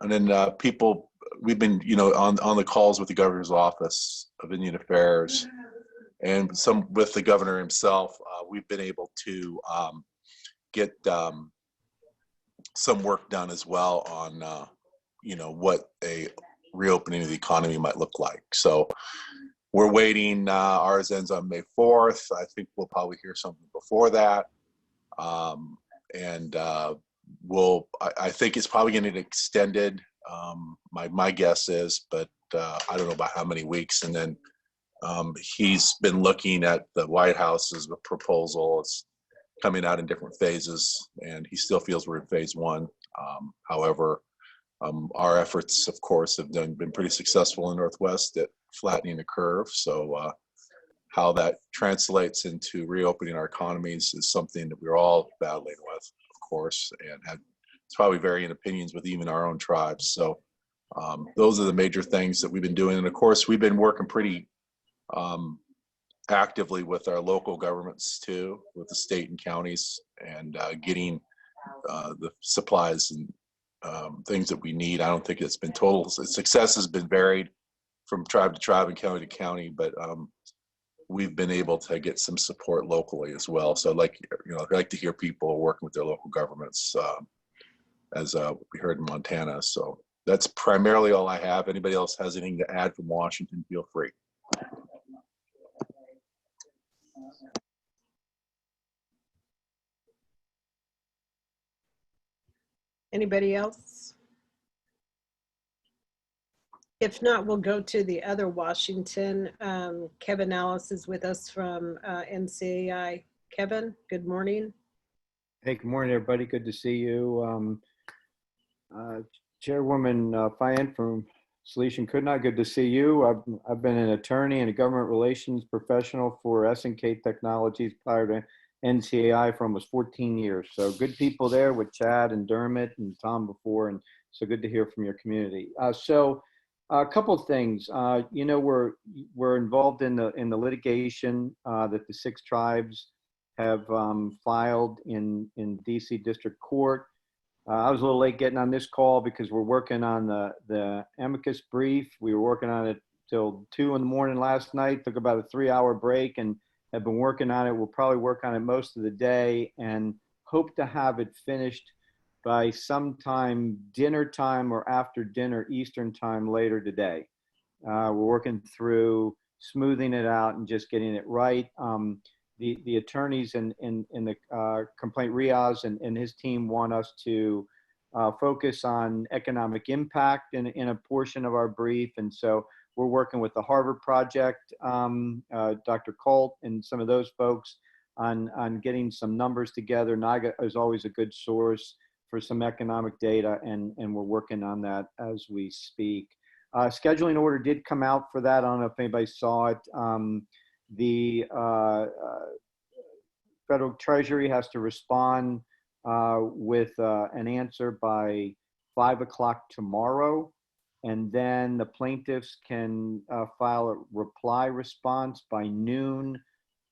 then people, we've been, on the calls with the governor's office of Indian Affairs and some with the governor himself. We've been able to get some work done as well on, what a reopening of the economy might look like. So we're waiting. Ours ends on May 4th. I think we'll probably hear something before that. And I think it's probably going to get extended. My guess is, but I don't know about how many weeks. And then he's been looking at the White House's proposal. It's coming out in different phases, and he still feels we're in phase one. However, our efforts, of course, have been pretty successful in Northwest at flattening the curve. So how that translates into reopening our economies is something that we're all battling with, of course, and it's probably varying opinions with even our own tribes. So those are the major things that we've been doing. And of course, we've been working pretty actively with our local governments too, with the state and counties, and getting the supplies and things that we need. I don't think it's been total success has been varied from tribe to tribe and county to county, but we've been able to get some support locally as well. So I like to hear people working with their local governments, as we heard in Montana. So that's primarily all I have. Anybody else has anything to add from Washington, feel free. Anybody else? If not, we'll go to the other Washington. Kevin Alice is with us from NCAI. Kevin, good morning. Hey, good morning, everybody. Good to see you. Chairwoman Fayette from Solution Kootenai, good to see you. I've been an attorney and a government relations professional for S&K Technologies prior to NCAI for almost 14 years. So good people there with Chad and Dermot and Tom before, and so good to hear from your community. So a couple of things. We're involved in the litigation that the 6 tribes have filed in DC District Court. I was a little late getting on this call because we're working on the amicus brief. We were working on it till 2 in the morning last night, took about a 3-hour break, and have been working on it. We'll probably work on it most of the day and hope to have it finished by sometime dinner time or after dinner Eastern time later today. We're working through smoothing it out and just getting it right. The attorneys in the complaint, Riaz and his team, want us to focus on economic impact in a portion of our brief. And so we're working with the Harvard Project, Dr. Colt and some of those folks on getting some numbers together. NIGA is always a good source for some economic data, and we're working on that as we speak. Scheduling order did come out for that. I don't know if anybody saw it. The Federal Treasury has to respond with an answer by 5 o'clock tomorrow. And then the plaintiffs can file a reply response by noon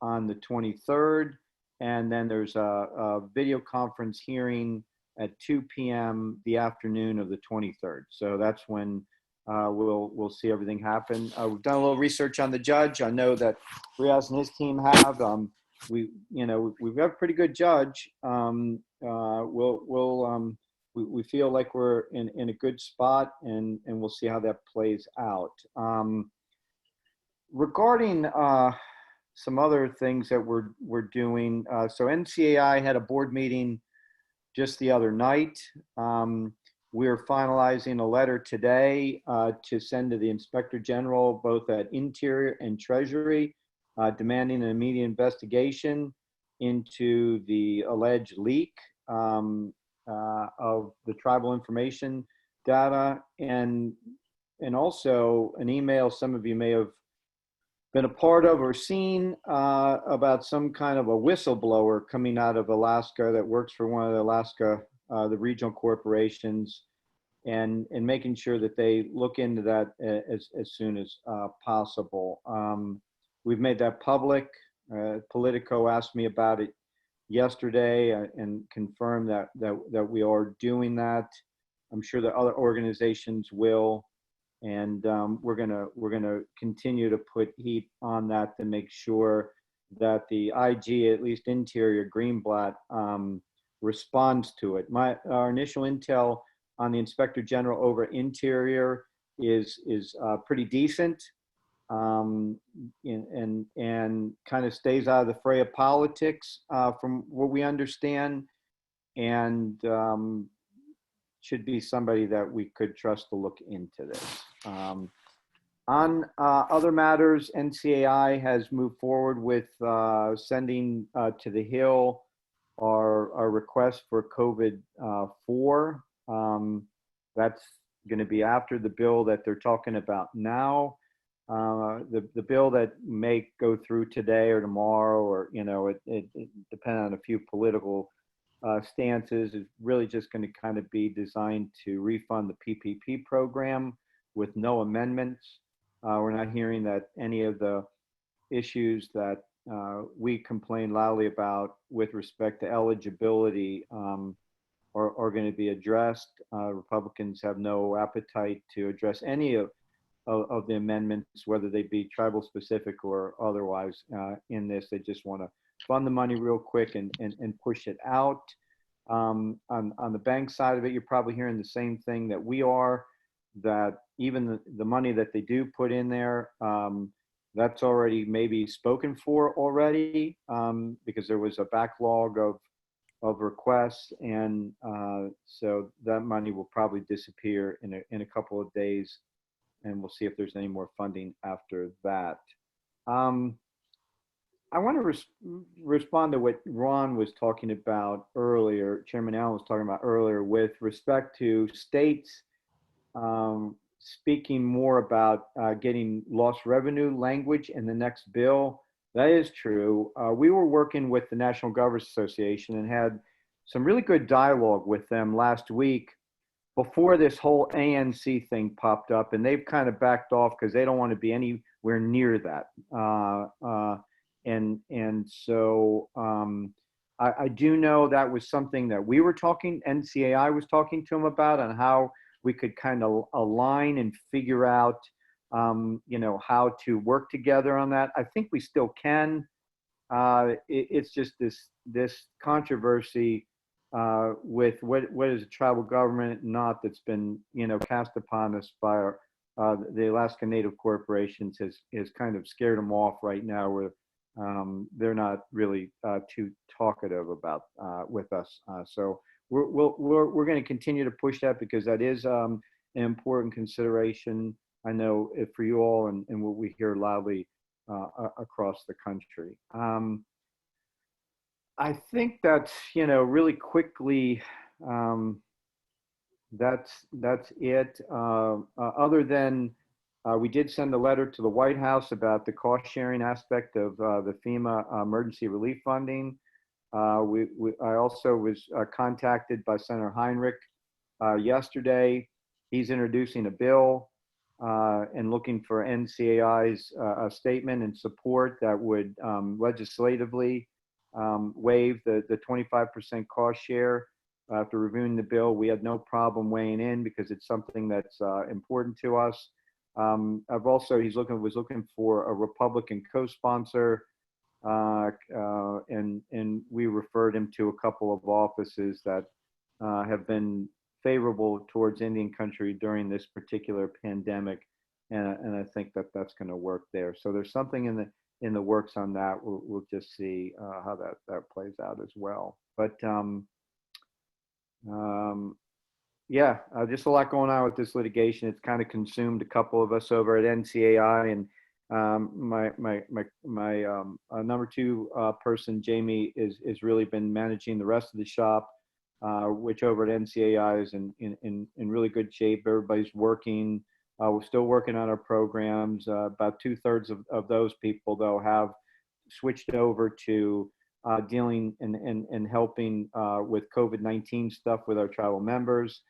on the 23rd. And then there's a video conference hearing at 2 p.m. the afternoon of the 23rd. So that's when we'll see everything happen. We've done a little research on the judge. I know that Riaz and his team have. We've got a pretty good judge. We feel like we're in a good spot, and we'll see how that plays out. Regarding some other things that we're doing, so NCAI had a board meeting just the other night. We're finalizing a letter today to send to the Inspector General, both at Interior and Treasury, demanding an immediate investigation into the alleged leak of the tribal information data, and also an email some of you may have been a part of or seen about some kind of a whistleblower coming out of Alaska that works for one of the Alaska, the regional corporations, and making sure that they look into that as soon as possible. We've made that public. Politico asked me about it yesterday and confirmed that we are doing that. I'm sure that other organizations will, and we're gonna continue to put heat on that to make sure that the IG, at least Interior Greenblatt, responds to it. Our initial intel on the Inspector General over Interior is pretty decent, and kind of stays out of the fray of politics, from what we understand, and should be somebody that we could trust to look into this. On other matters, NCAI has moved forward with sending to the Hill our request for COVID-4. That's going to be after the bill that they're talking about now. The bill that may go through today or tomorrow, or it depends on a few political stances, is really just going to kind of be designed to refund the PPP program with no amendments. We're not hearing that any of the issues that we complain loudly about with respect to eligibility are going to be addressed. Republicans have no appetite to address any of the amendments, whether they be tribal specific or otherwise, in this. They just want to fund the money real quick and push it out. On the bank side of it, you're probably hearing the same thing that we are, that even the money that they do put in there, that's already maybe spoken for already, because there was a backlog of requests, and so that money will probably disappear in a couple of days, and we'll see if there's any more funding after that. I want to respond to what Ron was talking about earlier, Chairman Allen was talking about earlier, with respect to states speaking more about getting lost revenue language in the next bill. That is true. We were working with the National Governors Association and had some really good dialogue with them last week before this whole ANC thing popped up, and they've kind of backed off because they don't want to be anywhere near that. And so I do know that was something that we were talking, NCAI was talking to them about, on how we could kind of align and figure out, how to work together on that. I think we still can. It's just this controversy with what is a tribal government not, that's been cast upon us by the Alaska Native corporations has kind of scared them off right now, where they're not really too talkative about with us. So we're going to continue to push that, because that is an important consideration, I know, for you all, and what we hear loudly across the country. I think that's, really quickly, that's it. Other than we did send a letter to the White House about the cost sharing aspect of the FEMA emergency relief funding. I also was contacted by Senator Heinrich yesterday. He's introducing a bill and looking for NCAI's statement and support that would legislatively waive the 25% cost share. After reviewing the bill, we had no problem weighing in, because it's something that's important to us. He was looking for a Republican co-sponsor, and we referred him to a couple of offices that have been favorable towards Indian country during this particular pandemic, and I think that that's going to work there. So there's something in the works on that. We'll just see how that plays out as well. But yeah, just a lot going on with this litigation. It's kind of consumed a couple of us over at NCAI, and my number two person, Jamie, is really been managing the rest of the shop, which over at NCAI is in really good shape. Everybody's working. We're still working on our programs. About 2/3 of those people, though, have switched over to dealing and helping with COVID-19 stuff with our tribal members.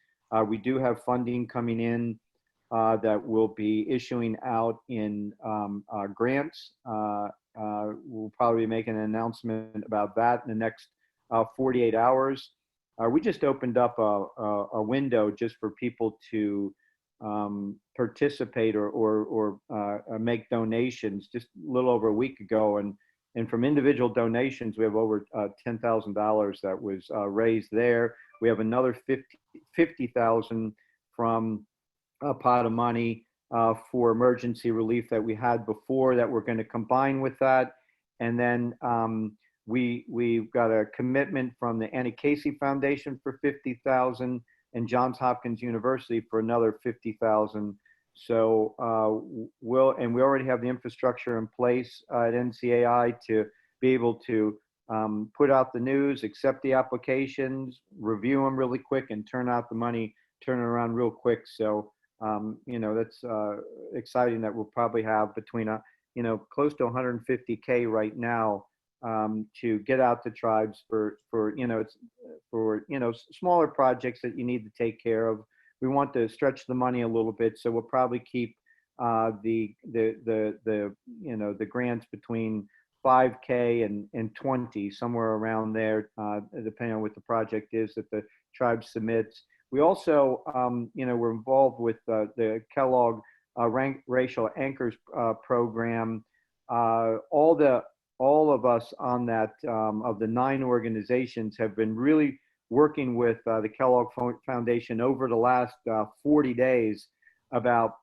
We do have funding coming in that we'll be issuing out in grants. We'll probably be making an announcement about that in the next 48 hours. We just opened up a window just for people to participate or make donations just a little over a week ago, and And from individual donations, we have over $10,000 that was raised there. We have another 50,000 from a pot of money for emergency relief that we had before that we're going to combine with that. And then we've got a commitment from the Annie Casey Foundation for 50,000 and Johns Hopkins University for another 50,000. So we already have the infrastructure in place at NCAI to be able to put out the news, accept the applications, review them really quick, and turn out the money, turn it around real quick. So that's exciting that we'll probably have between close to 150K right now to get out to tribes for smaller projects that you need to take care of. We want to stretch the money a little bit, so we'll probably keep the grants between 5K and 20, somewhere around there, depending on what the project is that the tribe submits. We also, we're involved with the Kellogg Racial Anchors program. All of us on that, of the 9 organizations, have been really working with the Kellogg Foundation over the last 40 days about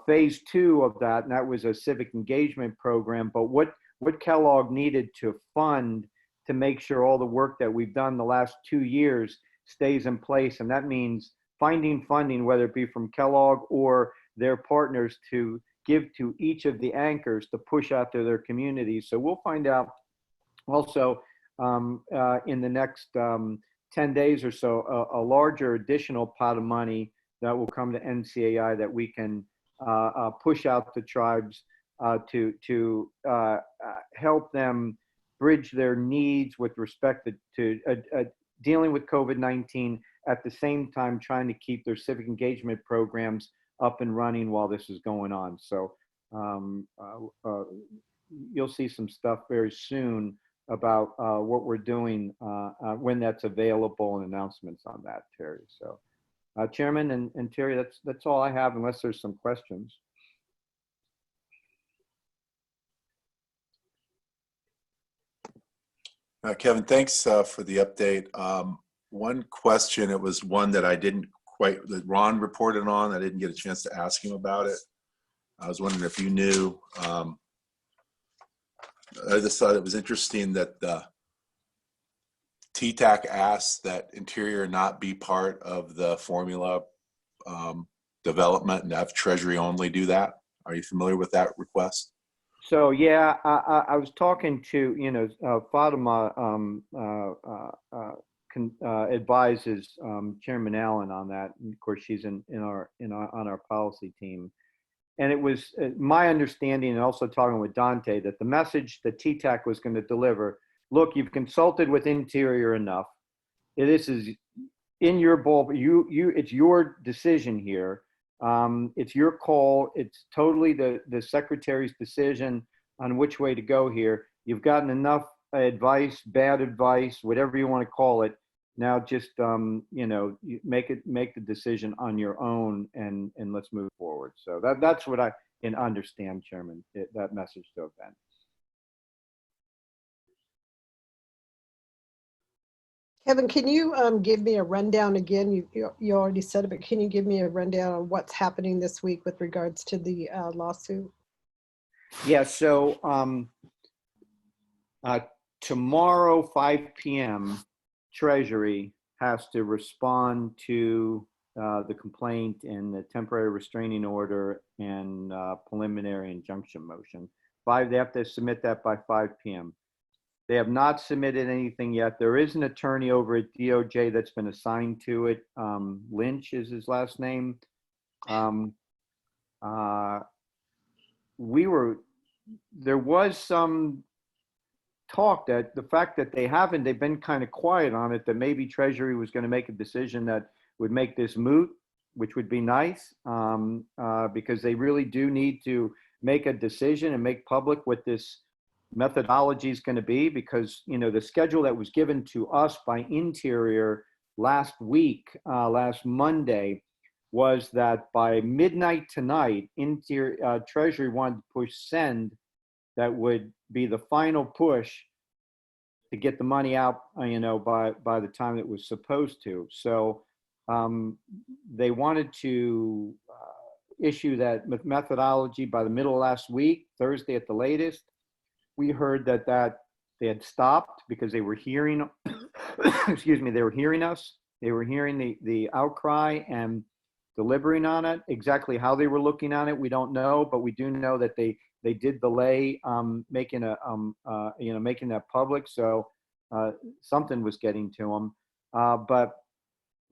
phase 2 of that, and that was a civic engagement program. But what Kellogg needed to fund to make sure all the work that we've done the last 2 years stays in place, and that means finding funding, whether it be from Kellogg or their partners, to give to each of the anchors to push out to their communities. So we'll find out also in the next 10 days or so, a larger additional pot of money that will come to NCAI that we can push out to tribes to help them bridge their needs with respect to dealing with COVID-19, at the same time trying to keep their civic engagement programs up and running while this is going on. So you'll see some stuff very soon about what we're doing when that's available, and announcements on that, Terry. So Chairman and Terry, that's all I have, unless there's some questions. Kevin, thanks for the update. One question, it was one that I didn't quite, that Ron reported on. I didn't get a chance to ask him about it. I was wondering if you knew. I just thought it was interesting that the TTAC asked that Interior not be part of the formula development and have Treasury only do that. Are you familiar with that request? So yeah, I was talking to Fatima advises Chairman Allen on that, and of course she's on our policy team. And it was my understanding, and also talking with Dante, that the message that TTAC was going to deliver: look, you've consulted with Interior enough. This is in your ball. It's your decision here. It's your call. It's totally the Secretary's decision on which way to go here. You've gotten enough advice, bad advice, whatever you want to call it. Now just make the decision on your own, and let's move forward. So that's what I can understand, Chairman, that message to have been. Kevin, can you give me a rundown again? You already said it, but can you give me a rundown on what's happening this week with regards to the lawsuit? Yeah, so tomorrow, 5 p.m., Treasury has to respond to the complaint and the temporary restraining order and preliminary injunction motion. They have to submit that by 5 p.m. They have not submitted anything yet. There is an attorney over at DOJ that's been assigned to it. Lynch is his last name. There was some talk that the fact that they've been kind of quiet on it, that maybe Treasury was going to make a decision that would make this moot, which would be nice, because they really do need to make a decision and make public what this methodology is going to be, because the schedule that was given to us by Interior last Monday, was that by midnight tonight, Treasury wanted to push send. that would be the final push to get the money out, by the time it was supposed to. So they wanted to issue that methodology by the middle of last week, Thursday at the latest. We heard that they had stopped because they were hearing, excuse me, they were hearing us. They were hearing the outcry and delivering on it. Exactly how they were looking on it, we don't know, but we do know that they did delay making that public. So something was getting to them. But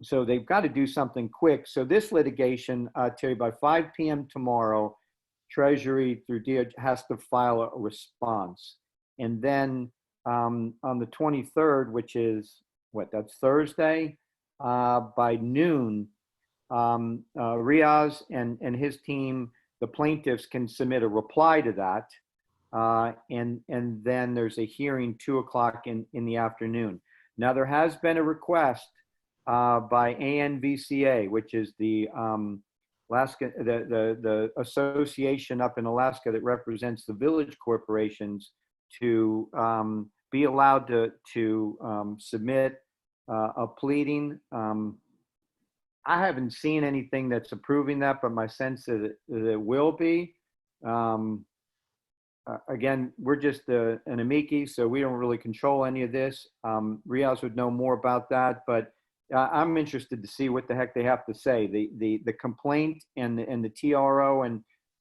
so they've got to do something quick. So this litigation, Terry, by 5 p.m. tomorrow, Treasury through DOJ has to file a response. And then on the 23rd, which is that's Thursday, by noon, Riaz and his team, the plaintiffs, can submit a reply to that. And then there's a hearing 2 o'clock in the afternoon. Now there has been a request by ANVCA, which is the Alaska, the association up in Alaska that represents the village corporations, to be allowed to submit a pleading. I haven't seen anything that's approving that, but my sense is that it will be. Again, we're just an amici, so we don't really control any of this. Riaz would know more about that, but I'm interested to see what the heck they have to say. The complaint and the TRO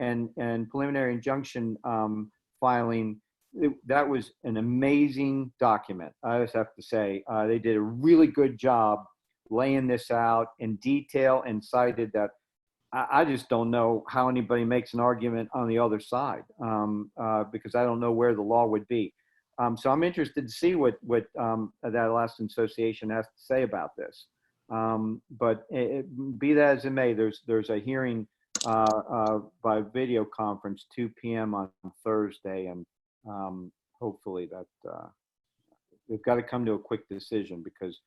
and preliminary injunction filing, that was an amazing document. I just have to say, they did a really good job laying this out in detail and cited that. I just don't know how anybody makes an argument on the other side, because I don't know where the law would be. So I'm interested to see what that Alaskan Association has to say about this. But be that as it may, there's a hearing by video conference 2 p.m. on Thursday, and hopefully that they've got to come to a quick decision, because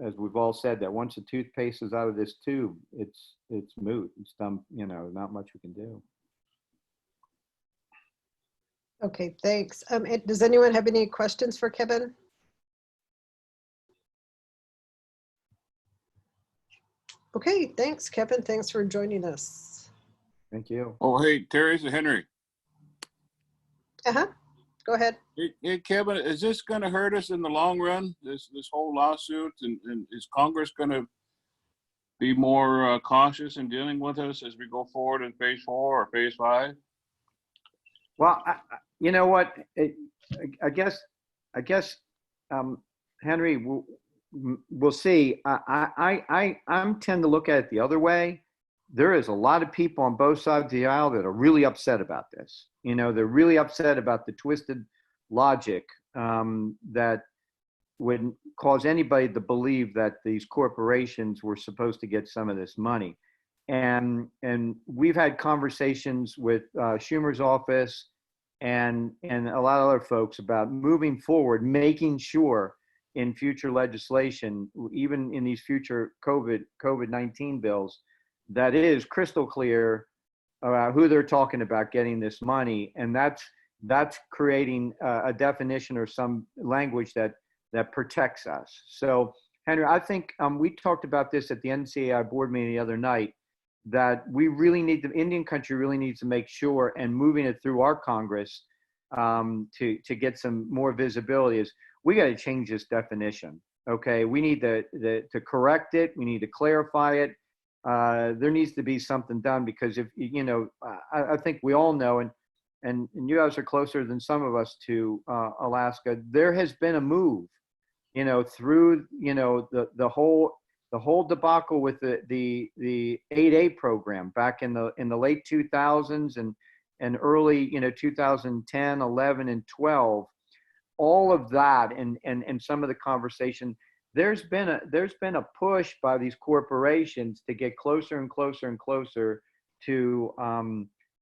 as we've all said, that once the toothpaste is out of this tube, it's moot. It's done. Not much we can do. Okay, thanks. Does anyone have any questions for Kevin? Okay, thanks, Kevin. Thanks for joining us. Thank you. Oh, hey, Terry, it's Henry. Go ahead. Hey, Kevin, is this going to hurt us in the long run, this whole lawsuit? And is Congress going to be more cautious in dealing with us as we go forward in phase 4 or phase 5? Well, you know what? I guess, Henry, we'll see. I'm tend to look at it the other way. There is a lot of people on both sides of the aisle that are really upset about this. They're really upset about the twisted logic that would cause anybody to believe that these corporations were supposed to get some of this money. And we've had conversations with Schumer's office and a lot of other folks about moving forward, making sure in future legislation, even in these future COVID-19 bills, that is crystal clear about who they're talking about getting this money. And that's creating a definition or some language that protects us. So, Henry, I think we talked about this at the NCAI board meeting the other night, that we really need, the Indian country really needs to make sure, and moving it through our Congress to get some more visibility, is we got to change this definition. Okay, we need to correct it. We need to clarify it. There needs to be something done, because if I think we all know, and you guys are closer than some of us to Alaska, there has been a move, through the whole debacle with the 8A program back in the late 2000s and early 2010, 11, and 12. All of that and some of the conversation, there's been a push by these corporations to get closer and closer and closer to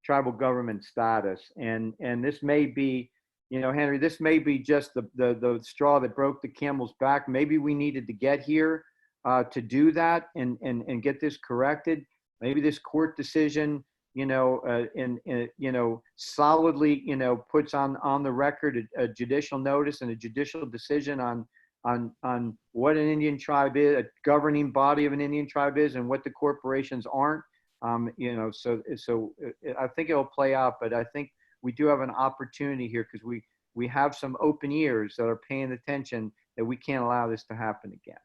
tribal government status, and this may be, Henry, this may be just the straw that broke the camel's back. Maybe we needed to get here to do that and get this corrected. Maybe this court decision solidly, puts on the record a judicial notice and a judicial decision on what an Indian tribe is, a governing body of an Indian tribe is, and what the corporations aren't. So I think it'll play out, but I think we do have an opportunity here because we have some open ears that are paying attention that we can't allow this to happen again.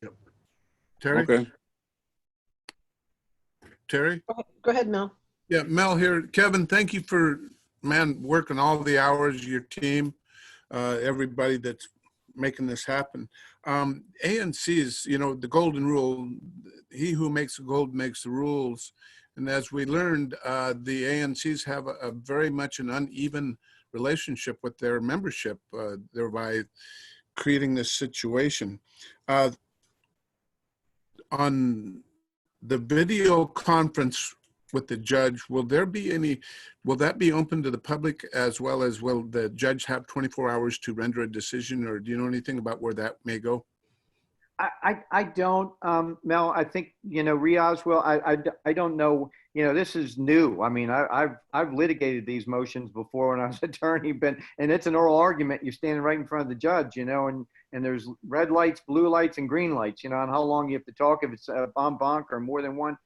Yep. Terry? Okay. Terry? Go ahead, Mel. Yeah, Mel here. Kevin, thank you for, man, working all the hours, your team, everybody that's making this happen. ANC is, the golden rule, he who makes the gold makes the rules. And as we learned, the ANCs have a very much an uneven relationship with their membership, thereby creating this situation. On the video conference with the judge, will that be open to the public as well as will the judge have 24 hours to render a decision, or do you know anything about where that may go? I don't, Mel. I think Riaz will. I don't know. This is new. I mean, I've litigated these motions before when I was attorney, and it's an oral argument. You're standing right in front of the judge, and there's red lights, blue lights, and green lights. And how long you have to talk, if it's a bon banc or more than one.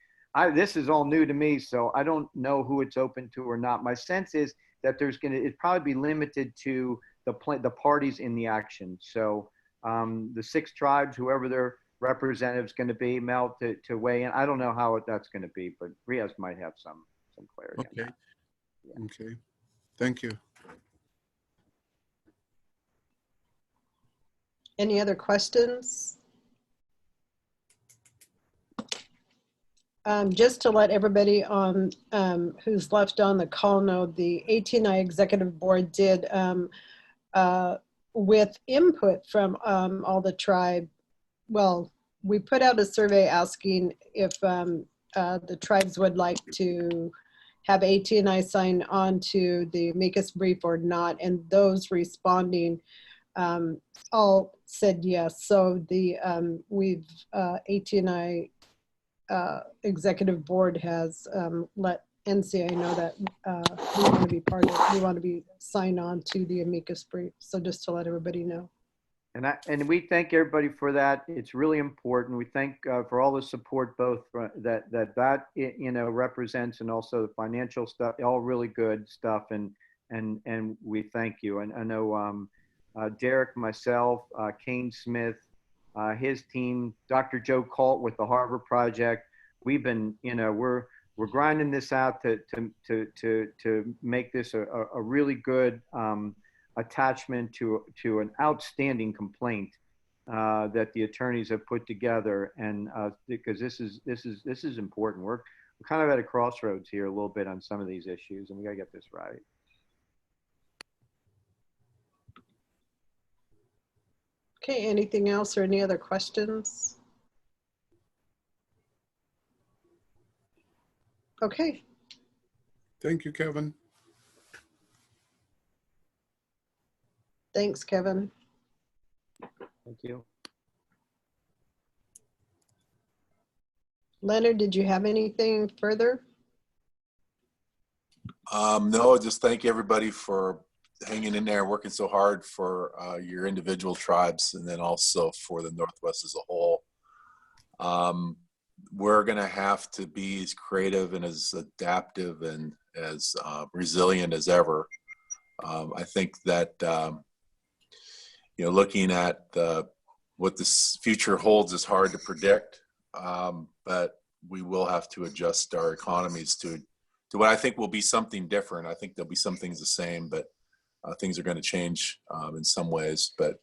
This is all new to me, so I don't know who it's open to or not. My sense is that it'd probably be limited to the parties in the action. So the 6 tribes, whoever their representative's going to be, Mel, to weigh in. I don't know how that's going to be, but Riaz might have some clarity. Okay. On that. Yeah. Okay. Thank you. Any other questions? Just to let everybody on who's left on the call know, the ATNI Executive Board did, with input from all the tribe, well, we put out a survey asking if the tribes would like to have ATNI sign on to the amicus brief or not, and those responding all said yes. So the ATNI Executive Board has let NCI know that we want to be we want to be signed on to the amicus brief. So just to let everybody know. And we thank everybody for that. It's really important. We thank for all the support, both that represents, and also the financial stuff, all really good stuff. And we thank you. And I know Derek, myself, Kane Smith, his team, Dr. Joe Colt with the Harbor Project. We've been, we're grinding this out to make this a really good attachment to an outstanding complaint that the attorneys have put together, and because this is important. We're kind of at a crossroads here a little bit on some of these issues, and we got to get this right. Okay, anything else or any other questions? Okay. Thank you, Kevin. Thanks, Kevin. Thank you. Leonard, did you have anything further? No, just thank everybody for hanging in there, working so hard for your individual tribes, and then also for the Northwest as a whole. We're going to have to be as creative and as adaptive and as resilient as ever. I think that, looking at what this future holds is hard to predict, but we will have to adjust our economies to what I think will be something different. I think there'll be some things the same, but things are going to change in some ways. But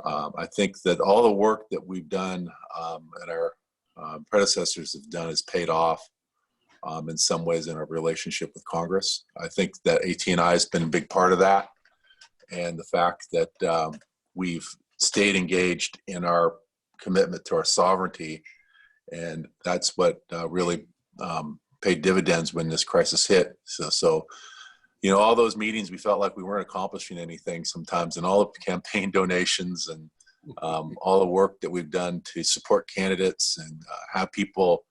I think that all the work that we've done and our predecessors have done has paid off in some ways in our relationship with Congress. I think that ATNI has been a big part of that, and the fact that we've stayed engaged in our commitment to our sovereignty, and that's what really paid dividends when this crisis hit. So all those meetings, we felt like we weren't accomplishing anything sometimes, and all of the campaign donations and all the work that we've done to support candidates and have people,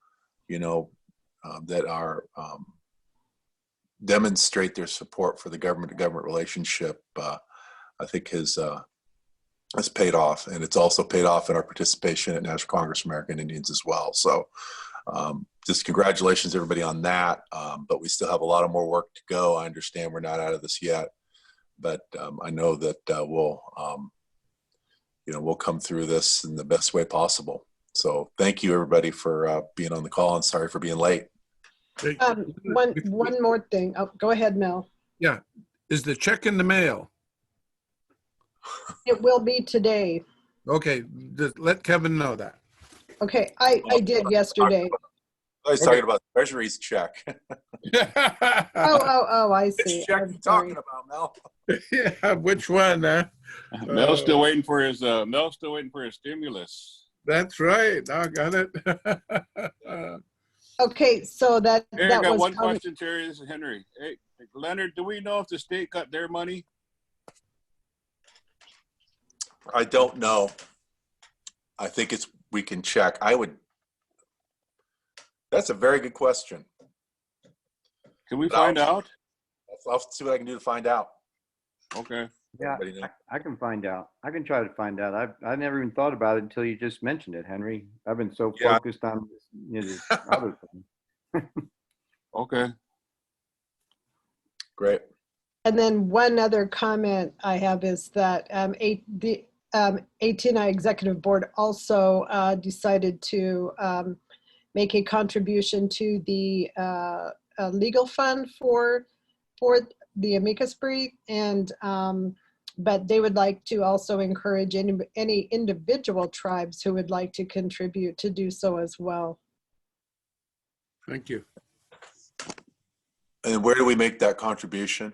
that are demonstrate their support for the government-to-government relationship, I think has paid off, and it's also paid off in our participation at National Congress of American Indians as well. So just congratulations everybody on that, but we still have a lot of more work to go. I understand we're not out of this yet, but I know that we'll come through this in the best way possible. So thank you everybody for being on the call, and sorry for being late. One more thing. Oh, go ahead, Mel. Yeah. Is the check in the mail? It will be today. Okay. Just let Kevin know that. Okay, I did yesterday. I was talking about Treasury's check. Oh, I see. Which check I'm you sorry. talking about, Mel? Yeah, which one? Mel's still waiting for his stimulus. That's right. I got it. Okay, so that Hey, I that got was one question, Terry. This is Henry. Hey, Leonard, do we know if the state got their money? I don't know. I think we can check. That's a very good question. Can we find out? I'll see what I can do to find out. Okay. Yeah, I can find out. I can try to find out. I never even thought about it until you just mentioned it, Henry. I've been so focused on this other thing. Okay. Great. And then one other comment I have is that the ATNI Executive Board also decided to make a contribution to the legal fund for the amicus brief, and but they would like to also encourage any individual tribes who would like to contribute to do so as well. Thank you. And where do we make that contribution?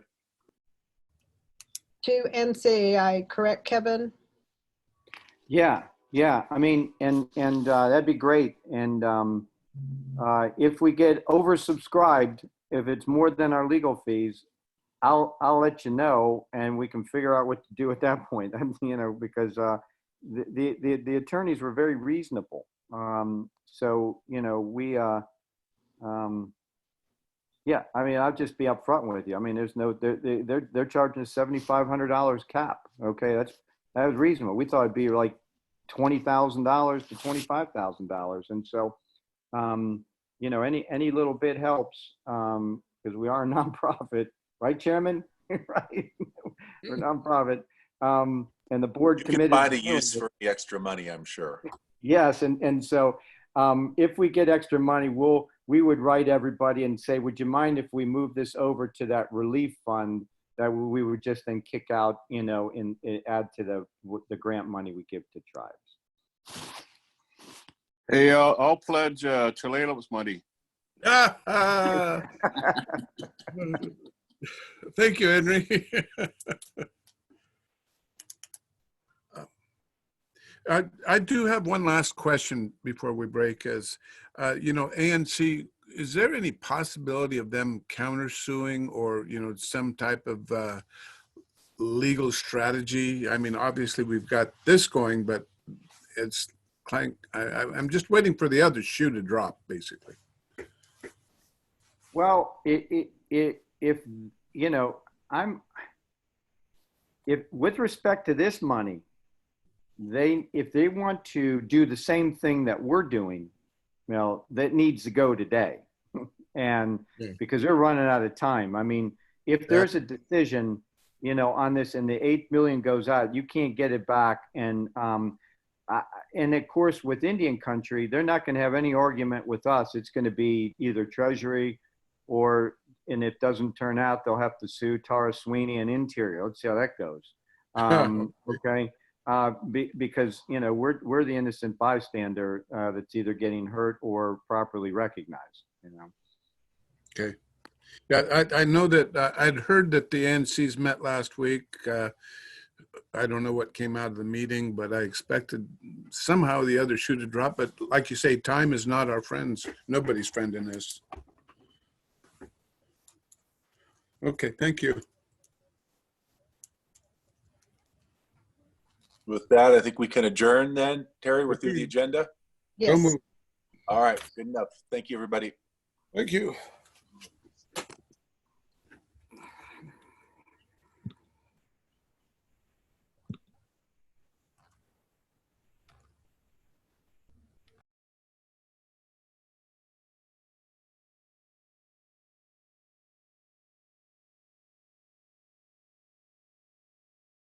To NCAI, correct, Kevin? Yeah. I mean, and that'd be great. And if we get oversubscribed, if it's more than our legal fees, I'll let you know, and we can figure out what to do at that point. Because the attorneys were very reasonable. So we yeah. I mean, I'll just be upfront with you. I mean, there's no they're charging $7,500 cap. Okay, that was reasonable. We thought it'd be like $20,000 to $25,000, and so any little bit helps, because we are a nonprofit. Right, Chairman? Right. We're a nonprofit. And the board committed. You can find a use for the extra money, I'm sure. Yes. And so if we get extra money, we would write everybody and say, would you mind if we move this over to that relief fund that we would just then kick out, and add to the grant money we give to tribes. Hey, I'll pledge Chilelo's money. Thank you, Henry. I do have one last question before we break. As ANC, is there any possibility of them countersuing or some type of legal strategy? I mean, obviously we've got this going, but it's like I'm just waiting for the other shoe to drop, basically. Well, with respect to this money, if they want to do the same thing that we're doing, that needs to go today. And because they're running out of time. I mean, if there's a decision, on this and the 8 million goes out, you can't get it back. And of course, with Indian country, they're not going to have any argument with us. It's going to be either Treasury and if it doesn't turn out, they'll have to sue Tara Sweeney and Interior. Let's see how that goes. Okay. Because, we're the innocent bystander that's either getting hurt or properly recognized, Okay. Yeah, I know that I'd heard that the ANCs met last week. I don't know what came out of the meeting, but I expected somehow the other shoe to drop. But like you say, time is not our friends. Nobody's friend in this. Okay, thank you. With that, I think we can adjourn then. Terry, we're through the agenda. Yes. All right, good enough. Thank you, everybody. Thank you.